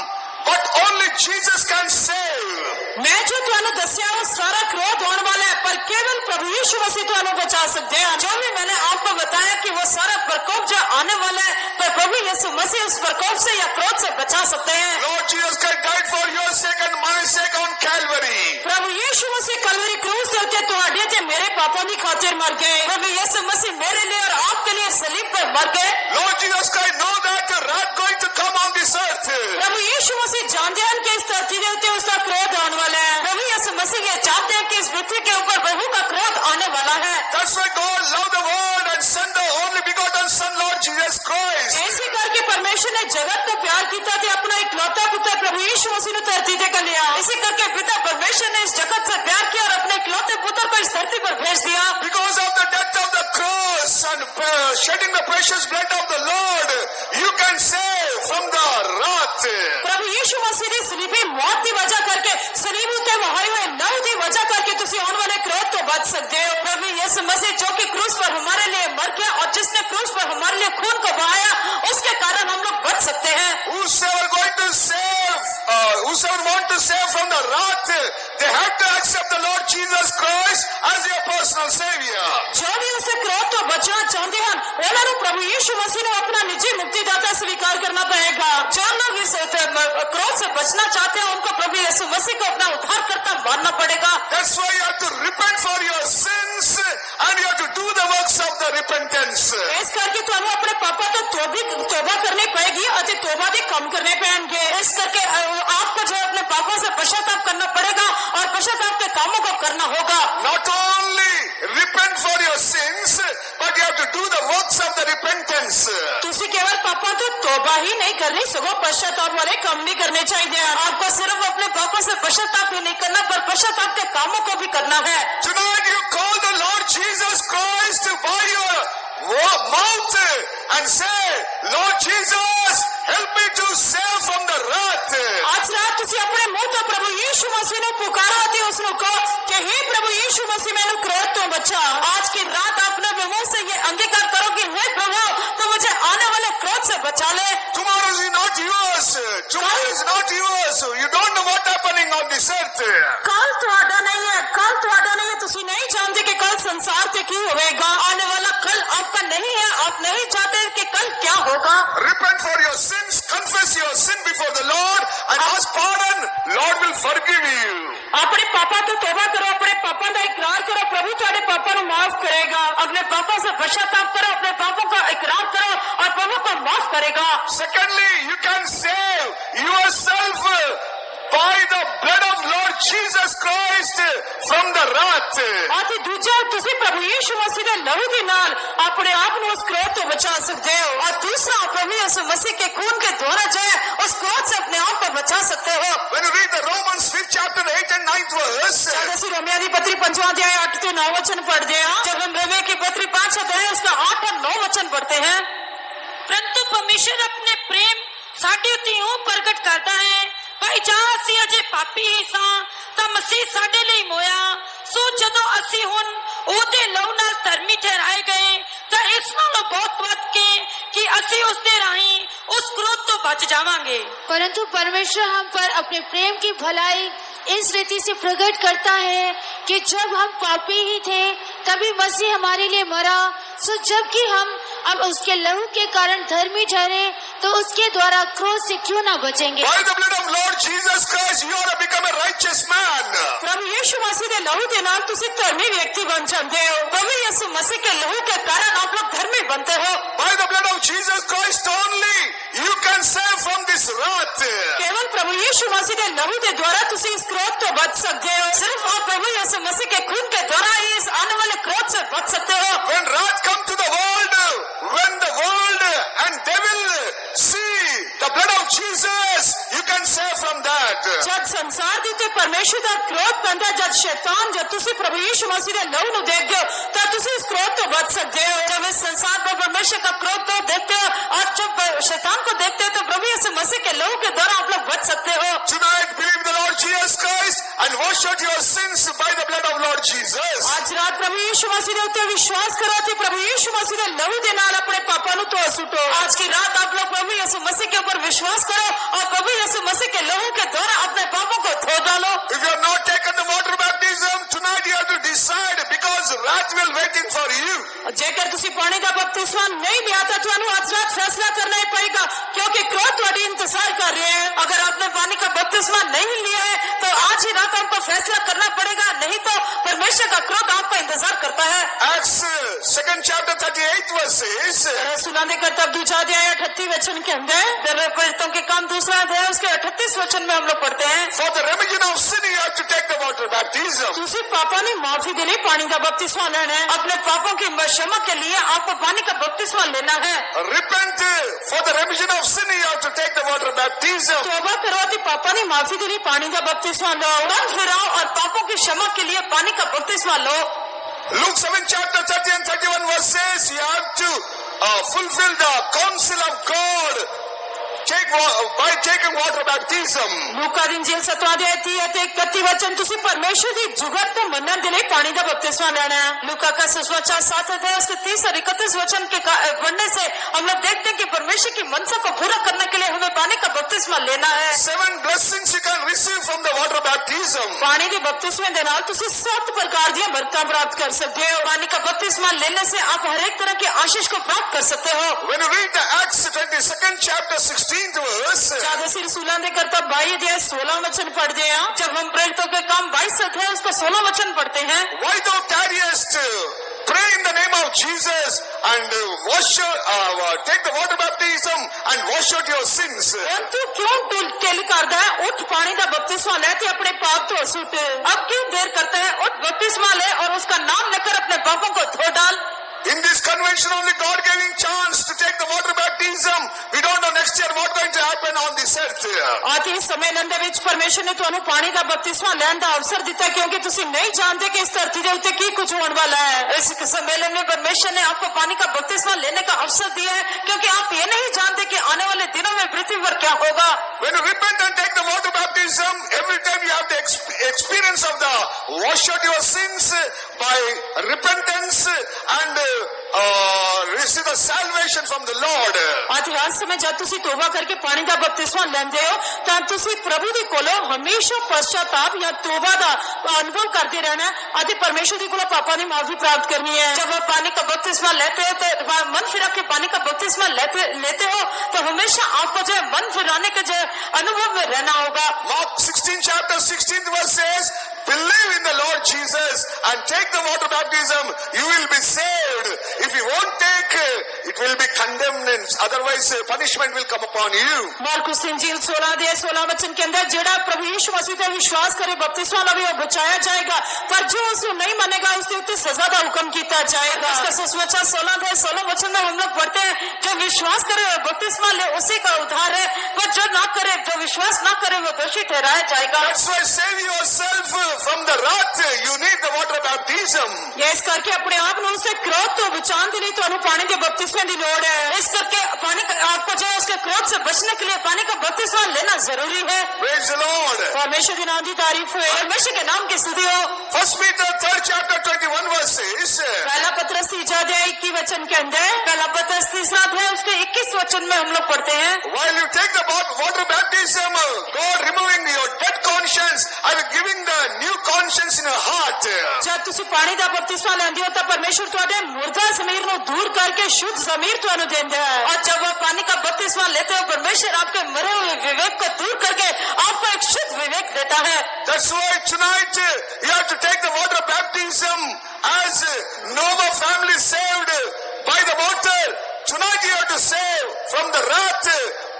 but only Jesus can save. मैं जो तुहानू दस्या वो सारा क्रोध होने वाला है, पर केवल प्रभु यीशु मसीह तुहानू बचा सकते हैं। जो भी मैंने आपको बताया कि वो सारा प्रकोप जो आने वाला है, पर प्रभु यीशु मसीह उस प्रकोप से या क्रोध से बचा सकते हैं। Lord Jesus Christ died for your sake and my sake on Calvary. प्रभु यीशु मसीह कलवरी क्रूस के उत्ते तुहाडे ते मेरे पापों की खातिर मर गए। प्रभु यीशु मसीह मेरे लिए और आपके लिए सलीब पर मर गए। Lord Jesus Christ know that wrath going to come on this earth. प्रभु यीशु मसीह जानते हैं कि इस धरती के उत्ते उसका क्रोध आने वाला है। प्रभु यीशु मसीह ये चाहते हैं कि इस पृथ्वी के ऊपर प्रभु का क्रोध आने वाला है। That's why God loved the world and sent the only begotten Son, Lord Jesus Christ. ऐसे करके परमेश्वर ने जगत को प्यार किया था, अपना इकलौता पुत्र प्रभु यीशु मसीह ने धरती पे कर लिया। इसी करके पिता परमेश्वर ने इस जगत से प्यार किया और अपने इकलौते पुत्र को इस धरती पर भेज दिया। Because of the death of the cross and shedding the precious blood of the Lord, you can save from the wrath. प्रभु यीशु मसीह ने सलीबी मौत की वजह करके सलीब उते वहाई हुए नौ की वजह करके तुसी आने वाले क्रोध तो बच सकते हो। प्रभु यीशु मसीह जो कि क्रूस पर हमारे लिए मर गया और जिसने क्रूस पर हमारे लिए खून को बहाया, उसके कारण हम लोग बच सकते हैं। Whosoever going to save, whosoever want to save from the wrath, they have to accept the Lord Jesus Christ as their personal savior. जो भी उसे क्रोध तो बचना चाहते हैं, उन्होंने प्रभु यीशु मसीह ने अपना निजी मुक्तिदाता स्वीकार करना पड़ेगा। जो लोग इस क्रोध से बचना चाहते हैं, उनको प्रभु यीशु मसीह को अपना उद्धारकर्ता मानना पड़ेगा। That's why you have to repent for your sins and you have to do the works of the repentance. इस करके तुहानू अपने पापा तो तौबा करनी पड़ेगी और तौबा भी कम करने पड़ेंगे। इस करके आपको जो अपने पापों से पश्चाताप करना पड़ेगा और पश्चाताप के कामों को करना होगा। Not only repent for your sins, but you have to do the works of the repentance. तुसी केवल पापा तो तौबा ही नहीं करनी, सगों पश्चाताप वाले काम भी करने चाहिए। आपको सिर्फ अपने पापों से पश्चाताप ही नहीं करना, पर पश्चाताप के कामों को भी करना है। Tonight you call the Lord Jesus Christ by your mouth and say, Lord Jesus, help me to save from the wrath. आज रात तुसी अपने मुंह तो प्रभु यीशु मसीह ने पुकारा थी, उसने कहा कि हे प्रभु यीशु मसीह मैंने क्रोध तो बचा। आज की रात अपने मुंह से ये अंगीकार करो कि हे प्रभु तो मुझे आने वाले क्रोध से बचा ले। Tomorrow is not yours. Tomorrow is not yours. You don't know what happening on this earth. कल तुहाडा नहीं है, कल तुहाडा नहीं है। तुसी नहीं जानते कि कल संसार से क्या होगा। आने वाला कल आपका नहीं है, आप नहीं चाहते कि कल क्या होगा। Repent for your sins, confess your sin before the Lord and ask pardon. Lord will forgive you. अपने पापा तो तौबा करो, अपने पापा का इकरार करो, प्रभु तुम्हारे पापा को माफ करेगा। अपने पापा से पश्चाताप करो, अपने पापों का इकरार करो और प्रभु को माफ करेगा। Secondly, you can save yourself by the blood of Lord Jesus Christ from the wrath. और दूजा तुसी प्रभु यीशु मसीह के लहू के नाल अपने आप ਨੂੰ ਉਸ क्रोध ਤੋਂ बचा बचा सकते हो, और दूसरा प्रभु यीशु मसीह के खून के द्वारा जो है उस क्रोध से अपने आप को बचा सकते हो। When you read the Romans 5th chapter 8 and 9th verse, जब ਅਸੀਂ रोमियो की पत्री 5वां अध्याय 8 से 9 वचन पढ़ते हैं, जब हम रोमियो की पत्री 5 अध्याय उसका 8 और 9 वचन पढ़ते हैं, परंतु परमेश्वर अपने प्रेम ਸਾਡੇ ਉੱਤੇ ਉਹ ਪ੍ਰਗਟ ਕਰਦਾ ਹੈ ਭਾਈ ਜਾਂ ਅਸੀਂ ਅਜੇ ਪਾਪੀ ਹੀ ਸਾਂ ਤਾਂ ਮਸੀਹ ਸਾਡੇ ਲਈ ਮੋਇਆ ਸੋ ਜਦੋਂ ਅਸੀਂ ਹੁਣ ਉਹਦੇ ਲਹੂ ਨਾਲ ਧਰਮੀ ਠਹਿਰਾਏ ਗਏ ਤਾਂ ਇਸ ਨਾਲੋਂ ਬਹੁਤ ਵੱਧ ਕੇ कि ਅਸੀਂ ਉਸ ਦੇ ਰਾਹੀਂ उस क्रोध तो बच जावांगे। परंतु परमेश्वर हम पर अपने प्रेम की भलाई इस रीति से प्रकट करता है कि जब हम पापी ही थे तभी मसीह हमारे लिए मरा, सो जबकि हम अब उसके लहू के कारण धर्मी ठहरे तो उसके द्वारा क्रोध से क्यों ना बचेंगे। by the blood of Lord Jesus Christ you are become a righteous man। प्रभु यीशु मसीह के लहू के नाल तुसी धर्मी व्यक्ति बन जाते हो। प्रभु यीशु मसीह के लहू के कारण आप लोग धर्मी बनते हो। by the blood of Jesus Christ only you can save from this wrath। केवल प्रभु यीशु मसीह के लहू के द्वारा तुसी इस क्रोध तो बच सकते हो। सिर्फ आप प्रभु यीशु मसीह के खून के द्वारा ही इस आने वाले क्रोध से बच सकते हो। when wrath come to the world, when the world and devil see the blood of Jesus you can save from that। जब संसार दी ते परमेश्वर का क्रोध बनता, जब शैतान जब तुसी प्रभु यीशु मसीह के लहू नु देखते हो तब तुसी इस क्रोध तो बच सकते हो। जब इस संसार पर परमेश्वर का क्रोध तो देखते हो और जब शैतान को देखते हो तो प्रभु यीशु मसीह के लहू के द्वारा आप लोग बच सकते हो। tonight believe the Lord Jesus Christ and wash out your sins by the blood of Lord Jesus। आज रात प्रभु यीशु मसीह के उत्ते विश्वास करो कि प्रभु यीशु मसीह के लहू दे नाल अपने पापों नु धो सुटो। आज की रात आप लोग प्रभु यीशु मसीह के ऊपर विश्वास करो और प्रभु यीशु मसीह के लहू के द्वारा अपने पापों को धो डालो। if you have not taken the water baptism tonight you have to decide because wrath will waiting for you। जेकर तुसी पानी का बपतिस्मा नहीं लिया तो तुहानू आज रात फैसला करना ही पड़ेगा क्योंकि क्रोध तुम्हारी इंतजार कर रहे हैं। अगर आपने पानी का बपतिस्मा नहीं लिया है तो आज ही रात आपको फैसला करना पड़ेगा, नहीं तो परमेश्वर का क्रोध आपका इंतजार करता है। Acts 2nd chapter 38 verses सुनाने करतब दूसरा अध्याय 38 वचन के अंदर प्रेरितों के काम दूसरा अध्याय उसके 38 वचन में हम लोग पढ़ते हैं, for the remission of sin you have to take the water baptism। दूसरे पापों ने माफी के लिए पानी का बपतिस्मा लेना है। अपने पापों की क्षमा के लिए आपको पानी का बपतिस्मा लेना है। repent for the remission of sin you have to take the water baptism। तौबा करो कि पापों ने माफी के लिए पानी का बपतिस्मा लो, मन फिराओ और पापों की क्षमा के लिए पानी का बपतिस्मा लो। Luke 7 chapter 30 and 31 verses you have to fulfill the counsel of God by taking water baptism। लूका दी इंजील 7वां अध्याय 31 वचन तुसी परमेश्वर की जुगत को मनन के लिए पानी का बपतिस्मा लेना है। लूका का 7 अध्याय उसके 30 और 31 वचन के पढ़ने से हम लोग देखते हैं कि परमेश्वर की मनसा को पूरा करने के लिए हमें पानी का बपतिस्मा लेना है। 7 blessings you can receive from the water baptism। पानी के बपतिस्मे के नाल तुसी 7 प्रकार दी बरकतां प्राप्त कर सकते हो। पानी का बपतिस्मा लेने से आप हर एक तरह की आशीष को प्राप्त कर सकते हो। when you read the Acts 22nd chapter 16th verse जादसी रसूलां दे करतब 22 अध्याय 16 वचन पढ़ते हैं। जब हम प्रेरितों के काम 22 अध्याय उसका 16 वचन पढ़ते हैं, why thou tarriest, pray in the name of Jesus and take the water baptism and wash out your sins। तू क्यों टेली करता है, उठ पानी का बपतिस्मा ले के अपने पाप धो सुट। अब क्यों देर करता है, उठ बपतिस्मा ले और उसका नाम लेकर अपने पापों को धो डाल। in this convention only God giving chance to take the water baptism। we don't know next year what going to happen on this earth। आज इस सम्मेलन दे विच परमेश्वर ने तुहानू पानी का बपतिस्मा लेने का अवसर दिता क्योंकि तुसी नहीं जानते कि इस धरती के उत्ते की कुछ होने वाला है। इस सम्मेलन में परमेश्वर ने आपको पानी का बपतिस्मा लेने का अवसर दिया है क्योंकि आप ये नहीं जानते कि आने वाले दिनों में पृथ्वी पर क्या होगा। when you repent and take the water baptism every time you have the experience of the wash out your sins by repentance and receive the salvation from the Lord। आज हर समय जब तुसी तौबा करके पानी का बपतिस्मा लेंदे हो तां तुसी प्रभु दी कोलों हमेशा पश्चाताप या तौबा दा अनुभव करते रहना है। आज परमेश्वर दी कोलों पापों की माफी प्राप्त करनी है। जब आप पानी का बपतिस्मा लेते हो तो मन फिरा के पानी का बपतिस्मा लेते हो तो हमेशा आपको जो मन फिराने के जो अनुभव में रहना होगा। Mark 16 chapter 16th verse says believe in the Lord Jesus and take the water baptism you will be saved। if you won't take it will be condemned. Otherwise, punishment will come upon you. Marcus इंजील 16 वचन के अंदर जेड़ा प्रभु यीशु मसीह पे विश्वास करे बपतिस्मा लवे वो बचाया जाएगा, पर जो उसको नहीं मानेगा उसके ऊपर सजा का हुक्म किया जाएगा। इसका सुसमाचार 16 वचन में हम लोग पढ़ते हैं, जो विश्वास करे वो बपतिस्मा ले उसी का उद्धार है, पर जो ना करे, जो विश्वास ना करे वो दोषी ठहराया जाएगा। That's why save yourself from the wrath. You need the water baptism. ये इस करके अपने आप में उससे क्रोध तो बचाने के लिए तो पानी के बपतिस्मे की लोड़ है। इस करके पानी का आपको जो है उसके क्रोध से बचने के लिए पानी का बपतिस्मा लेना जरूरी है। Praise the Lord. परमेश्वर के नाम की तारीफ हुए, परमेश्वर के नाम की स्तुति हो। 1 Peter 3rd chapter 21 verses. पहला पत्रस 21 वचन के अंदर, पहला पत्रस 3 उसके 21 वचन में हम लोग पढ़ते हैं, While you take the water baptism, God removing your dead conscience and giving the new conscience in your heart. जब तुसी पानी का बपतिस्मा लेंदे हो तो परमेश्वर तुहाडे मुर्दा ज़मीर नु दूर करके शुद्ध ज़मीर तुहानू देंदा है। और जब आप पानी का बपतिस्मा लेते हो परमेश्वर आपके मरे हुए विवेक को दूर करके आपको एक शुद्ध विवेक देता है। That's why tonight you have to take the water baptism as Noah family saved by the water. Tonight you have to save from the wrath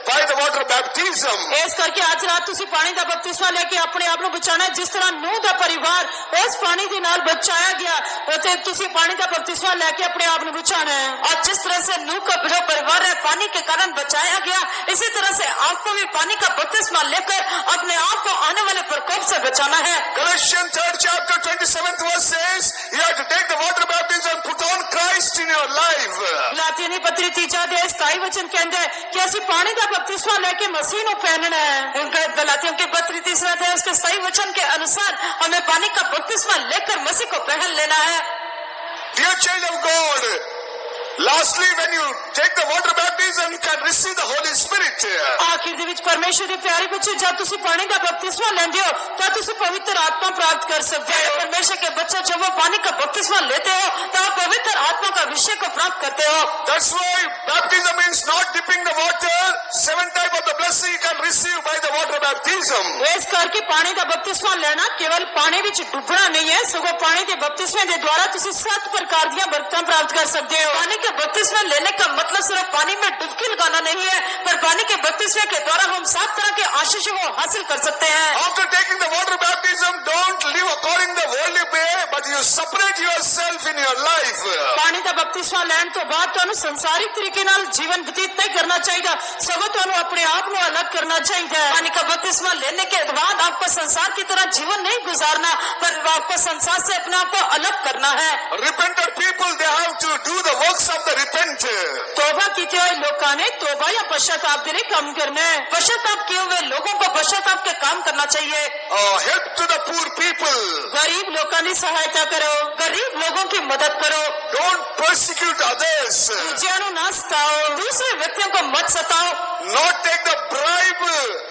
by the water baptism. इस करके आज रात तुसी पानी का बपतिस्मा लेके अपने आप को बचाना है, जिस तरह नूह का परिवार उस पानी के नाल बचाया गया, उते तुसी पानी का बपतिस्मा लेके अपने आप को बचाना है। और जिस तरह से नूह का जो परिवार है पानी के कारण बचाया गया, इसी तरह से आपको भी पानी का बपतिस्मा लेकर अपने आप को आने वाले प्रकोप से बचाना है। Galatians 3rd chapter 27th verse says you have to take the water baptism and put on Christ in your life. गलातियों की पत्री 3:27 वचन के अंदर कि असि पानी का बपतिस्मा लेके मसीह को पहनना है। उनका गलातियों की पत्री 3 उसके सही वचन के अनुसार हमें पानी का बपतिस्मा लेकर मसीह को पहन लेना है। Dear child of God, lastly when you take the water baptism you can receive the Holy Spirit. आखिर दे विच परमेश्वर दे प्यारे बच्चे, जब तुसी पानी का बपतिस्मा लेंदे हो तो तुसी पवित्र आत्मा प्राप्त कर सकते हो। परमेश्वर के बच्चे जब वो पानी का बपतिस्मा लेते हो तो आप पवित्र आत्मा का अभिषेक को प्राप्त करते हो। That's why baptism means not dipping the water. 7 type of the blessing you can receive by the water baptism. इस करके पानी का बपतिस्मा लेना केवल पानी विच डुबना नहीं है, सगों पानी के बपतिस्मे के द्वारा तुसी 7 प्रकार दी बरकतां प्राप्त कर सकते हो। पानी के बपतिस्मा लेने का मतलब सिर्फ पानी में डुबकी लगाना नहीं है, पर पानी के बपतिस्मे के द्वारा हम 7 तरह के आशीषों को हासिल कर सकते हैं। After taking the water baptism, don't live according the worldly way, but you separate yourself in your life. पानी का बपतिस्मा लेने तो बाद तुहानू संसारिक तरीके नाल जीवन व्यतीत नहीं करना चाहिए, सगों तुहानू अपने आप को अलग करना चाहिए। पानी का बपतिस्मा लेने के बाद आपको संसार की तरह जीवन नहीं गुजारना, पर आपको संसार से अपने आप को अलग करना है। Repentant people, they have to do the works of the repent. तौबा कीते हुए लोगों ने तौबा या पश्चाताप के लिए काम करना है। पश्चाताप किए हुए लोगों को पश्चाताप के काम करना चाहिए। Help to the poor people. गरीब लोगों की सहायता करो, गरीब लोगों की मदद करो। Don't persecute others. दूसरों को ना सताओ, दूसरे व्यक्तियों को मत सताओ। Not take the bribe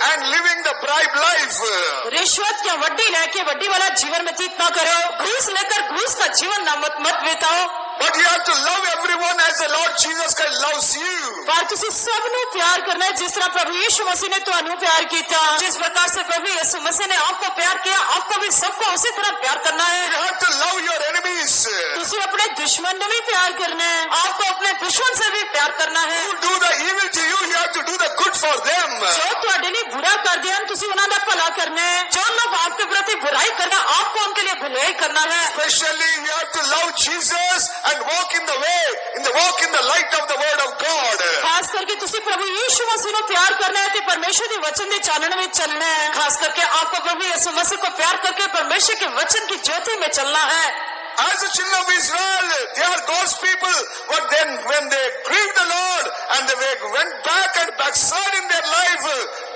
and living the bribe life. रिश्वत या वड्डी लेके वड्डी वाला जीवन व्यतीत ना करो, घूस लेकर घूस का जीवन मत बिताओ। But you have to love everyone as the Lord Jesus Christ loves you. पर तुसी सबनू प्यार करना है जिस तरह प्रभु यीशु मसीह ने तुहानू प्यार किया। जिस प्रकार से प्रभु यीशु मसीह ने आपको प्यार किया, आपको भी सबको उसी तरह प्यार करना है। You have to love your enemies. तुसी अपने दुश्मन को भी प्यार करना है, आपको अपने दुश्मन से भी प्यार करना है। Who do the evil to you, you have to do the good for them. जो तुहाडे लिए बुरा कर दिया तुसी उन्हां दा भला करना है। जो लोग आपके प्रति बुराई करना, आपको उनके लिए भलाई करना है। Especially you have to love Jesus and walk in the way, walk in the light of the word of God. खास करके तुसी प्रभु यीशु मसीह को प्यार करना है ते परमेश्वर के वचन के चानन में चलना है। खास करके आपको प्रभु यीशु मसीह को प्यार करके परमेश्वर के वचन की ज्योति में चलना है। As the children of Israel, they are God's people, but then when they grieved the Lord and they went back and backslid in their life,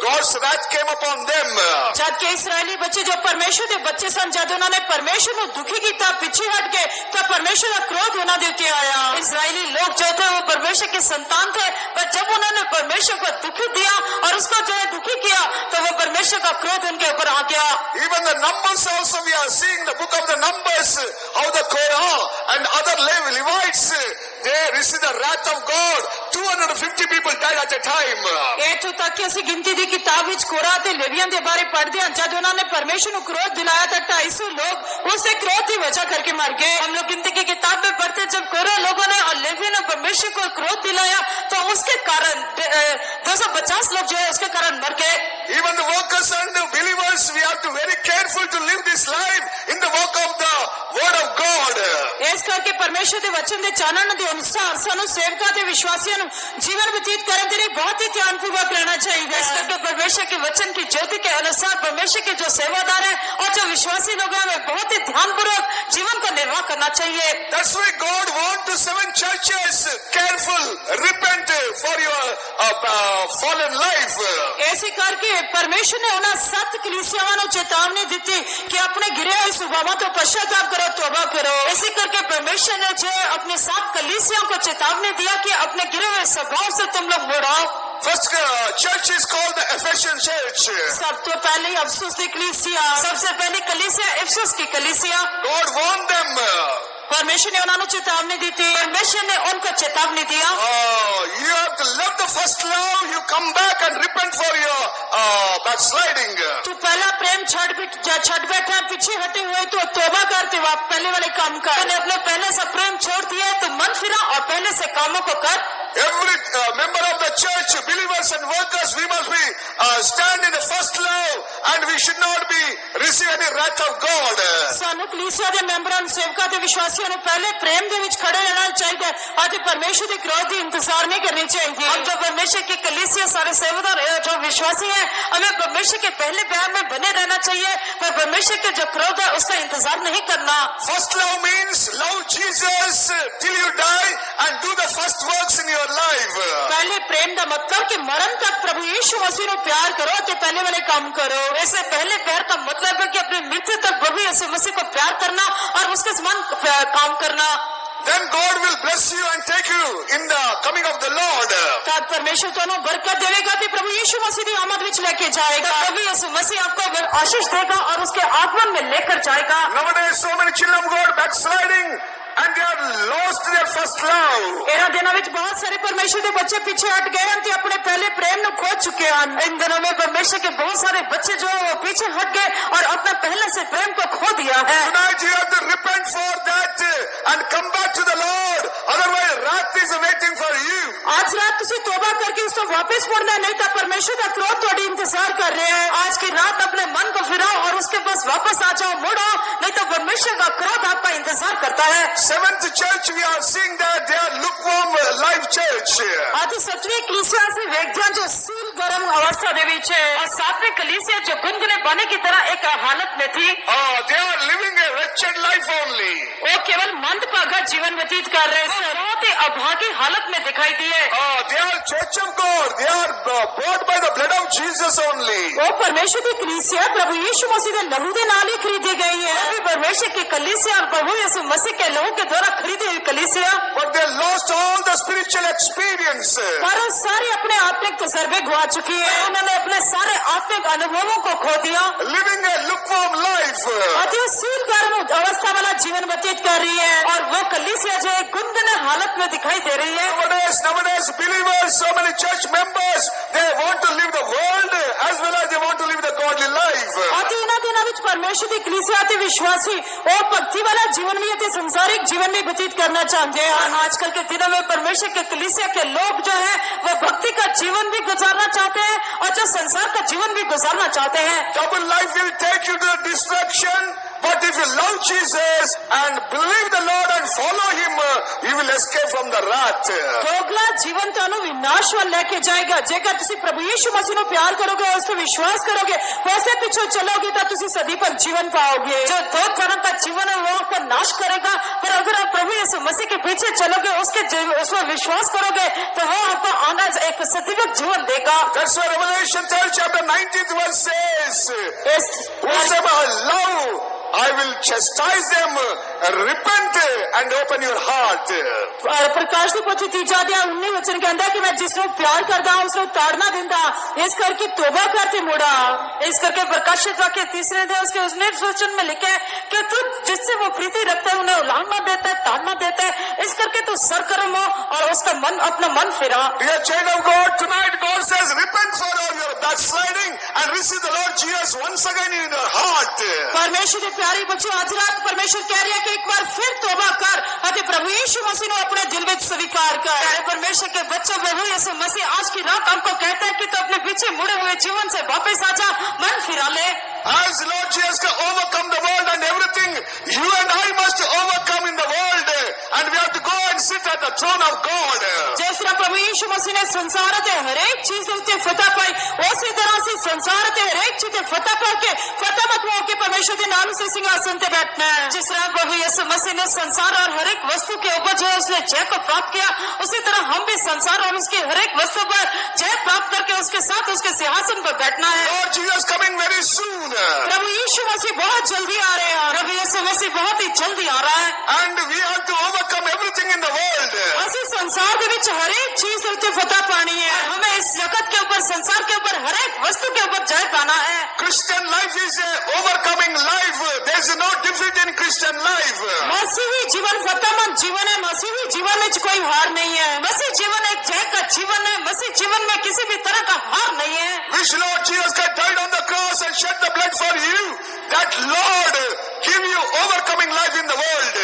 God's wrath came upon them. जबकि इस्राएली बच्चे जो परमेश्वर के बच्चे सन, जब उन्होंने परमेश्वर को दुखी किया, पीछे हट गए, तब परमेश्वर का क्रोध उन्हें दे के आया। इस्राएली लोग जो थे वो परमेश्वर के संतान थे, पर जब उन्होंने परमेश्वर को दुखी दिया और उसको जो है दुखी किया, तो वो परमेश्वर का क्रोध उनके ऊपर आ गया। Even the Numbers also, we are seeing the book of the Numbers, how the Korah and other Levites, they received the wrath of God. 250 people died at a time. इत्थों तक कि ਅਸੀਂ गिनती ਦੀ किताब ਵਿੱਚ कोरा ਤੇ लेवियन ਦੇ बारे पढ़ते हैं, जब उन्होंने परमेश्वर को क्रोध दिलाया तो 250 लोग उससे क्रोध की वजह करके मर गए। हम लोग गिनती की किताब में पढ़ते, जब कोरा लोगों ने और लेवियों ने परमेश्वर को क्रोध दिलाया तो उसके कारण 250 लोग जो है उसके कारण मर गए। Even the workers and the believers, we have to very careful to live this life in the work of the word of God. ਇਸ ਕਰਕੇ ਪਰਮੇਸ਼ਰ ਦੇ ਵਚਨ ਦੇ ਚਾਨਣ ਦੇ ਅਨੁਸਾਰ ਸਾਨੂੰ ਸੇਵਕਾਂ ਤੇ ਵਿਸ਼ਵਾਸੀਆਂ ਨੂੰ ਜੀਵਨ ਬਤੀਤ ਕਰਨ ਦੇ ਲਈ ਬਹੁਤ ਹੀ ਧਿਆਨਪੂਰਵਕ ਰਹਿਣਾ ਚਾਹੀਦਾ इस है। करके परमेश्वर के वचन की ज्योति के अनुसार परमेश्वर के जो सेवादार है और जो विश्वासी लोग हैं हमें बहुत ही ध्यानपूर्वक जीवन का निर्वाह करना चाहिए। That's why God wants the 7 churches careful, repent for your fallen life. ਇਸੇ ਕਰਕੇ ਪਰਮੇਸ਼ਰ ਨੇ ਉਹਨਾਂ 7 ਕਲੀਸਿਆਵਾਂ ਨੂੰ ਚੇਤਾਵਨੀ ਦਿੱਤੀ ਕਿ ਆਪਣੇ ਗਿਰੇ ਹੋਏ ਸੁਭਾਵਾਂ ਤੋਂ ਪਛਤਾਵਾ ਕਰੋ, ਤੌਬਾ करो। इसी करके परमेश्वर ने जो अपने 7 कलीसियाओं को चेतावनी दिया कि अपने गिरे हुए स्वभाव से तुम लोग मुड़ आओ। First church is called the Ephesian church. सब तो पहले अफसोस की कलीसिया, सबसे पहली कलीसिया इफिसुस की कलीसिया। God warned them. परमेश्वर ने ਉਹਨਾਂ ਨੂੰ ਚੇਤਾਵਨੀ ਦਿੱਤੀ। परमेश्वर ने उनको चेतावनी दिया You have to love the first love. You come back and repent for your backsliding. तू पहला प्रेम छड़ बैठा, पीछे हटे हुए तो तौबा करते वक्त पहले वाले काम कर। तूने अपने पहले से प्रेम छोड़ दिया है तो मन फिरा और पहले से कामों को कर। Every member of the church, believers and workers, we must be stand in the first love, and we should not be receive any wrath of God. ਸਾਨੂੰ ਕਲੀਸਿਆ ਦੇ ਮੈਂਬਰਾਂ ਨੂੰ, ਸੇਵਕਾਂ ਤੇ ਵਿਸ਼ਵਾਸੀਆਂ ਨੂੰ ਪਹਿਲੇ ਪ੍ਰੇਮ ਦੇ ਵਿੱਚ ਖੜੇ ਰਹਿਣਾ ਚਾਹੀਦਾ ਹੈ ਅਤੇ ਪਰਮੇਸ਼ਰ ਦੇ ਕ੍ਰੋਧ ਦੀ ਇੰਤਜ਼ਾਰ ਨਹੀਂ ਕਰਨੀ ਚਾਹੀਦੀ। हम जो परमेश्वर की कलीसिया सारे सेवादार जो विश्वासी हैं हमें परमेश्वर के पहले प्यार में बने रहना चाहिए पर परमेश्वर के जो क्रोध है उसका इंतजार नहीं करना। First love means love Jesus till you die and do the first works in your life. पहले प्रेम का मतलब कि मरण तक प्रभु यीशु मसीह ਨੂੰ प्यार करो ਤੇ पहले वाले काम करो। ऐसे पहले प्यार का मतलब है कि अपनी मृत्यु तक प्रभु यीशु मसीह को प्यार करना और उसके समान काम करना। Then God will bless you and take you in the coming of the Lord. तब परमेश्वर ਤੁਹਾਨੂੰ बरकत देगा कि प्रभु यीशु मसीह की आमद ਵਿੱਚ लेके जाएगा। प्रभु यीशु मसीह आपको आशीष देगा और उसके आगमन में लेकर जाएगा। Nowadays so many children of God backsliding and they have lost their first love. ਇਹਨਾਂ ਦਿਨਾਂ ਵਿੱਚ ਬਹੁਤ ਸਾਰੇ ਪਰਮੇਸ਼ਰ ਦੇ ਬੱਚੇ ਪਿੱਛੇ ਹਟ ਗਏ ਹਨ ਤੇ ਆਪਣੇ ਪਹਿਲੇ ਪ੍ਰੇਮ ਨੂੰ ਖੋ ਚੁੱਕੇ ਹਨ। इन दिनों में परमेश्वर के बहुत सारे बच्चे जो है वो पीछे हट गए और अपने पहले से प्रेम को खो दिया है। Tonight you have to repent for that and come back to the Lord. Otherwise wrath is waiting for you. आज रात ਤੁਸੀਂ ਤੋਬਾ ਕਰਕੇ ਉਸ ਤੋਂ ਵਾਪਸ ਮੁੜਨਾ ਨਹੀਂ ਤਾਂ ਪਰਮੇਸ਼ਰ ਦਾ ਕ੍ਰੋਧ ਤੁਹਾਡੀ ਇੰਤਜ਼ਾਰ ਕਰ ਰਿਹਾ ਹੈ। आज की रात अपने मन को फिराओ और उसके पास वापस आ जाओ, मुड़ो, नहीं तो परमेश्वर का क्रोध आपका इंतजार करता है। 7th church we are seeing that they are lukewarm life church. ਅੱਜ ਸੱਤਵੀਂ ਕਲੀਸਿਆ ਅਸੀਂ ਵੇਖਦੇ ਹਾਂ ਜੋ ਸੀਲ ਗਰਮ ਅਵਸਥਾ ਦੇ ਵਿੱਚ ਹੈ और 7वीं कलीसिया जो गुनगुने पानी की तरह एक हालत में थी। They are living a wretched life only. वो केवल मंदभागा जीवन व्यतीत कर रहे हैं। बहुत ही अभागी हालत में दिखाई दिए। They are church of God. They are bought by the blood of Jesus only. वो परमेश्वर की कलीसिया प्रभु यीशु मसीह के लहू के नाल ही खरीदी गई है। अभी परमेश्वर की कलीसिया और प्रभु यीशु मसीह के लोगों के द्वारा खरीदी हुई कलीसिया। But they lost all the spiritual experience. पर वो सारे अपने आत्मिक तजर्बे गवा चुकी है। उन्होंने अपने सारे आत्मिक अनुभवों को खो दिया। Living a lukewarm life. अति सील गर्म अवस्था वाला जीवन व्यतीत कर रही है और वो कलीसिया जो है गुनगुने हालत में दिखाई दे रही है। Nowadays believers, so many church members, they want to live the world as well as they want to live the godly life. अति इन्हां दिनां विच परमेश्वर की कलीसिया ते विश्वासी वो भक्ति वाला जीवन भी अति संसारिक जीवन भी व्यतीत करना चाहते हैं। और आजकल के दिनों में परमेश्वर के कलीसिया के लोग जो है वो भक्ति का जीवन भी गुजारना चाहते हैं और जो संसार का जीवन भी गुजारना चाहते हैं। Double life will take you to destruction. But if you love Jesus and believe the Lord and follow Him, you will escape from the wrath. दोगला जीवन ਤੁਹਾਨੂੰ विनाश ਵੱਲ ਲੈ ਕੇ ਜਾਏਗਾ। ਜੇਕਰ ਤੁਸੀਂ ਪ੍ਰਭੂ ਯੀਸ਼ु मसीह ਨੂੰ प्यार करोगे, उस पर विश्वास करोगे, वैसे पीछे चलोगे तो ਤੁਸੀਂ सदी पर जीवन पाओगे। जो दो तरह का जीवन है वो आपको नाश करेगा, पर अगर आप प्रभु यीशु मसीह के पीछे चलोगे, उसमें विश्वास करोगे तो वो आपको आना एक सदैव जीवन देगा। That's why Revelation 3rd chapter 19th verse says, whosoever love, I will chastise them, repent and open your heart. प्रकाश की पोथी 3:19 वचन कहता है कि मैं जिसको प्यार करता हूं उसको ताड़ना देता, इस करके तौबा करते मुड़ा। इस करके प्रकाशित वाक्य 3 अध्याय उसके 19 वचन में लिखा है कि तू जिससे वो प्रीति रखता है उन्हें उलाहना देता है, ताड़ना देता है। इस करके तू सरकर्म हो और उसका मन अपना मन फिरा। Dear child of God, tonight God says, repent for all your backsliding and receive the Lord Jesus once again in your heart. परमेश्वर के प्यारे बच्चों, आज रात परमेश्वर कह रहा है कि एक बार फिर तौबा कर और प्रभु यीशु मसीह को अपने दिल में स्वीकार कर। प्यारे परमेश्वर के बच्चों, प्रभु यीशु मसीह आज की रात हमको कहता है कि तू अपने पीछे मुड़े हुए जीवन से वापस आ जा, मन फिरा ले। As Lord Jesus can overcome the world and everything, you and I must overcome in the world, and we have to go and sit at the throne of God. जिस तरह प्रभु यीशु मसीह ने संसार के हरेक चीज उत्ते फतह पाई, उसी तरह से संसार के हरेक चीज फतह पाके फतह मत होके परमेश्वर के नाम से सिंहासन पे बैठना है। जिस तरह प्रभु यीशु मसीह ने संसार और हर एक वस्तु के ऊपर जो है उसने जय को प्राप्त किया, उसी तरह हम भी संसार और उसके हर एक वस्तु पर जय प्राप्त करके उसके साथ उसके सिंहासन पर बैठना है। Lord Jesus coming very soon. प्रभु यीशु मसीह बहुत जल्दी आ रहे हैं। प्रभु यीशु मसीह बहुत ही जल्दी आ रहा है। And we have to overcome everything in the world. ਅਸੀਂ ਸੰਸਾਰ ਦੇ ਵਿੱਚ ਹਰੇਕ ਚੀਜ਼ ਦੇ ਉੱਤੇ ਫਤਹ ਪਾਣੀ ਹੈ। हमें इस जगत के ऊपर, संसार के ऊपर, हर एक वस्तु के ऊपर जय पाना है। Christian life is a overcoming life. There is no defeat in Christian life. मसीही जीवन फतहमंद जीवन है। मसीही जीवन में कोई हार नहीं है। मसीह जीवन एक जय का जीवन है। मसीह जीवन में किसी भी तरह का हार नहीं है। Which Lord Jesus Christ died on the cross and shed the blood for you. That Lord give you overcoming life in the world.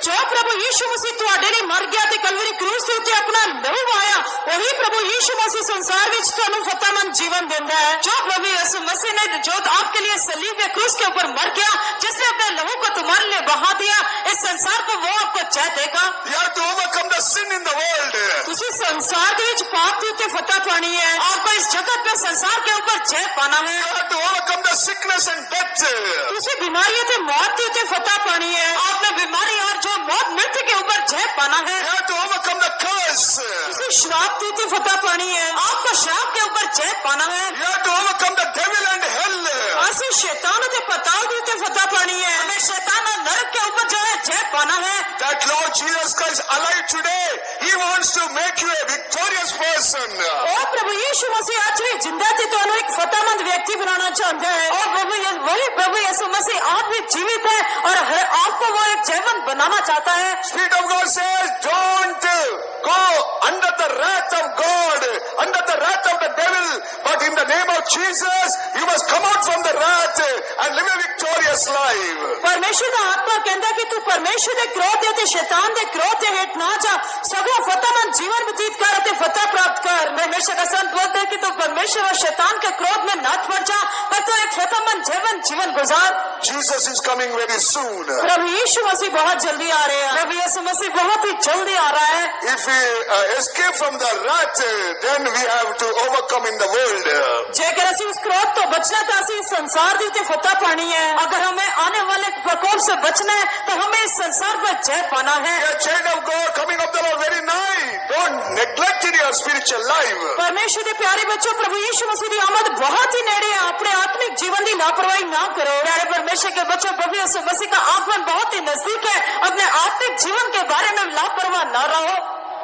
जो प्रभु यीशु मसीह ਤੁਹਾਡੇ ਲਈ ਮਰ ਗਿਆ ਤੇ ਕਲਵਰੀ ਕਰੂਸ ਦੇ ਉੱਤੇ ਆਪਣਾ ਲਹੂ ਵਹਾਇਆ, ਉਹੀ ਪ੍ਰਭु यीशु मसीह संसार ਵਿੱਚ ਤੁਹਾਨੂੰ फतहमंद जीवन देता है। जो प्रभु यीशु मसीह ने जो आपके लिए सलीब के क्रूस के ऊपर मर गया, जिसने अपने लहू को तुम्हारे लिए बहा दिया, इस संसार को वो आपको जय देगा। You have to overcome the sin in the world. ਤੁਸੀਂ ਸੰਸਾਰ ਦੇ ਵਿੱਚ ਪਾਪ ਦੇ ਉੱਤੇ ਫਤਹ ਪਾਣੀ ਹੈ। आपको इस जगत में संसार के ऊपर जय पाना है। You have to overcome the sickness and death. ਤੁਸੀਂ ਬਿਮਾਰੀਆਂ ਤੇ ਮੌਤ ਦੇ ਉੱਤੇ ਫਤਹ ਪਾਣੀ ਹੈ। आपने बीमारी और जो मौत मृत्यु के ऊपर जय पाना है। You have to overcome the curse. ਤੁਸੀਂ ਸ਼ਰਾਬ ਦੇ ਉੱਤੇ ਫਤਹ ਪਾਣੀ ਹੈ। आपको श्राप के ऊपर जय पाना है। You have to overcome the devil and hell. ਅਸੀਂ ਸ਼ੈਤਾਨ ਅਤੇ ਪਤਾਲ ਦੇ ਉੱਤੇ ਫਤਹ ਪਾਣੀ ਹੈ। हमें शैतान और नरक के ऊपर जो है जय पाना है। That Lord Jesus Christ alive today, He wants to make you a victorious person. ਉਹ ਪ੍ਰਭु ਯੀਸ਼ੂ ਮਸੀਹ ਅੱਜ ਵੀ ਜਿੰਦਾ ਤੇ ਤੁਹਾਨੂੰ ਇੱਕ ਫਤਹਮੰਦ ਵਿਅਕਤੀ ਬਣਾਉਣਾ ਚਾਹੁੰਦਾ ਹੈ। और वही प्रभु यीशु मसीह आज भी जीवित है और आपको वो एक जयवंत बनाना चाहता है। Spirit of God says, don't go under the wrath of God, under the wrath of the devil, but in the name of Jesus, you must come out from the wrath and live a victorious life. ਪਰਮੇਸ਼ਰ ਦਾ ਆਤਮਾ ਕਹਿੰਦਾ ਕਿ ਤੂੰ ਪਰਮੇਸ਼ਰ ਦੇ ਕ੍ਰੋਧ ਤੇ ਸ਼ੈਤਾਨ ਦੇ ਕ੍ਰੋਧ ਦੇ ਹੇਠ ਨਾ ਜਾ, ਸਗੋਂ ਫਤਹਮੰਦ ਜੀवन ਬਤੀਤ कर ਅਤੇ फतह प्राप्त कर। परमेश्वर का संत बोलते हैं कि तू परमेश्वर और शैतान के क्रोध में न पड़ जा, पर तू एक फतहमंद जीवन गुजार। Jesus is coming very soon. प्रभु यीशु मसीह बहुत जल्दी आ रहे हैं। प्रभु यीशु मसीह बहुत ही जल्दी आ रहा है। If we escape from the wrath, then we have to overcome in the world. ਜੇਕਰ ਅਸੀਂ ਉਸ ਕ੍ਰੋਧ ਤੋਂ ਬਚਣਾ ਤਾਂ ਅਸੀਂ ਸੰਸਾਰ ਦੇ ਉੱਤੇ ਫਤਹ ਪਾਣੀ ਹੈ। अगर हमें आने वाले प्रकोप से बचना है तो हमें इस संसार पर जय पाना है। A child of God coming of the Lord very nigh. Don't neglect your spiritual life. परमेश्वर के प्यारे बच्चों, प्रभु यीशु मसीह की आमद बहुत ही नेड़े है। अपने आत्मिक जीवन की लापरवाही ना करो। प्यारे परमेश्वर के बच्चों, प्रभु यीशु मसीह का आगमन बहुत ही नजदीक है। अपने आत्मिक जीवन के बारे में लापरवाह न रहो।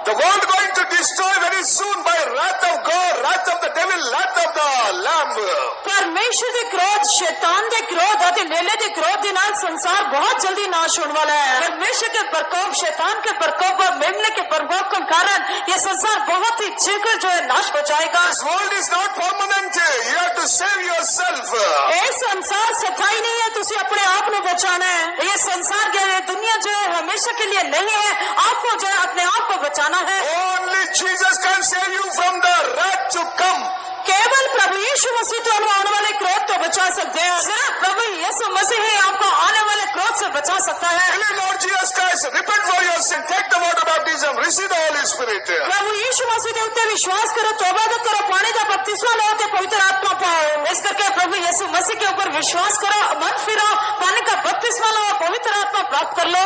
The world going to destroy very soon by wrath of God, wrath of the devil, wrath of the Lamb. परमेश्वर के क्रोध, शैतान के क्रोध और लेले के क्रोध के नाल संसार बहुत जल्दी नाश होने वाला है। परमेश्वर के प्रकोप, शैतान के प्रकोप और मेमने के प्रकोप के कारण ये संसार बहुत ही शीघ्र जो है नाश हो जाएगा। This world is not permanent. You have to save yourself. ये संसार स्थायी नहीं है, तुझे अपने आप को बचाना है। ये संसार के दुनिया जो है हमेशा के लिए नहीं है, आपको जो है अपने आप को बचाना है। Only Jesus can save you from the wrath to come. केवल प्रभु यीशु मसीह तो आने वाले क्रोध तो बचा सकते हैं। सिर्फ प्रभु यीशु मसीह ही आपको आने वाले क्रोध से बचा सकता है। Believe Lord Jesus Christ, repent for your sin, take the water baptism, receive the Holy Spirit. प्रभु यीशु मसीह के उत्ते विश्वास करो, तौबा करो, पानी का बपतिस्मा लो ते पवित्र आत्मा पाओ। इस करके प्रभु यीशु मसीह के ऊपर विश्वास करो, मन फिरो, पानी का बपतिस्मा लो, पवित्र आत्मा प्राप्त कर लो।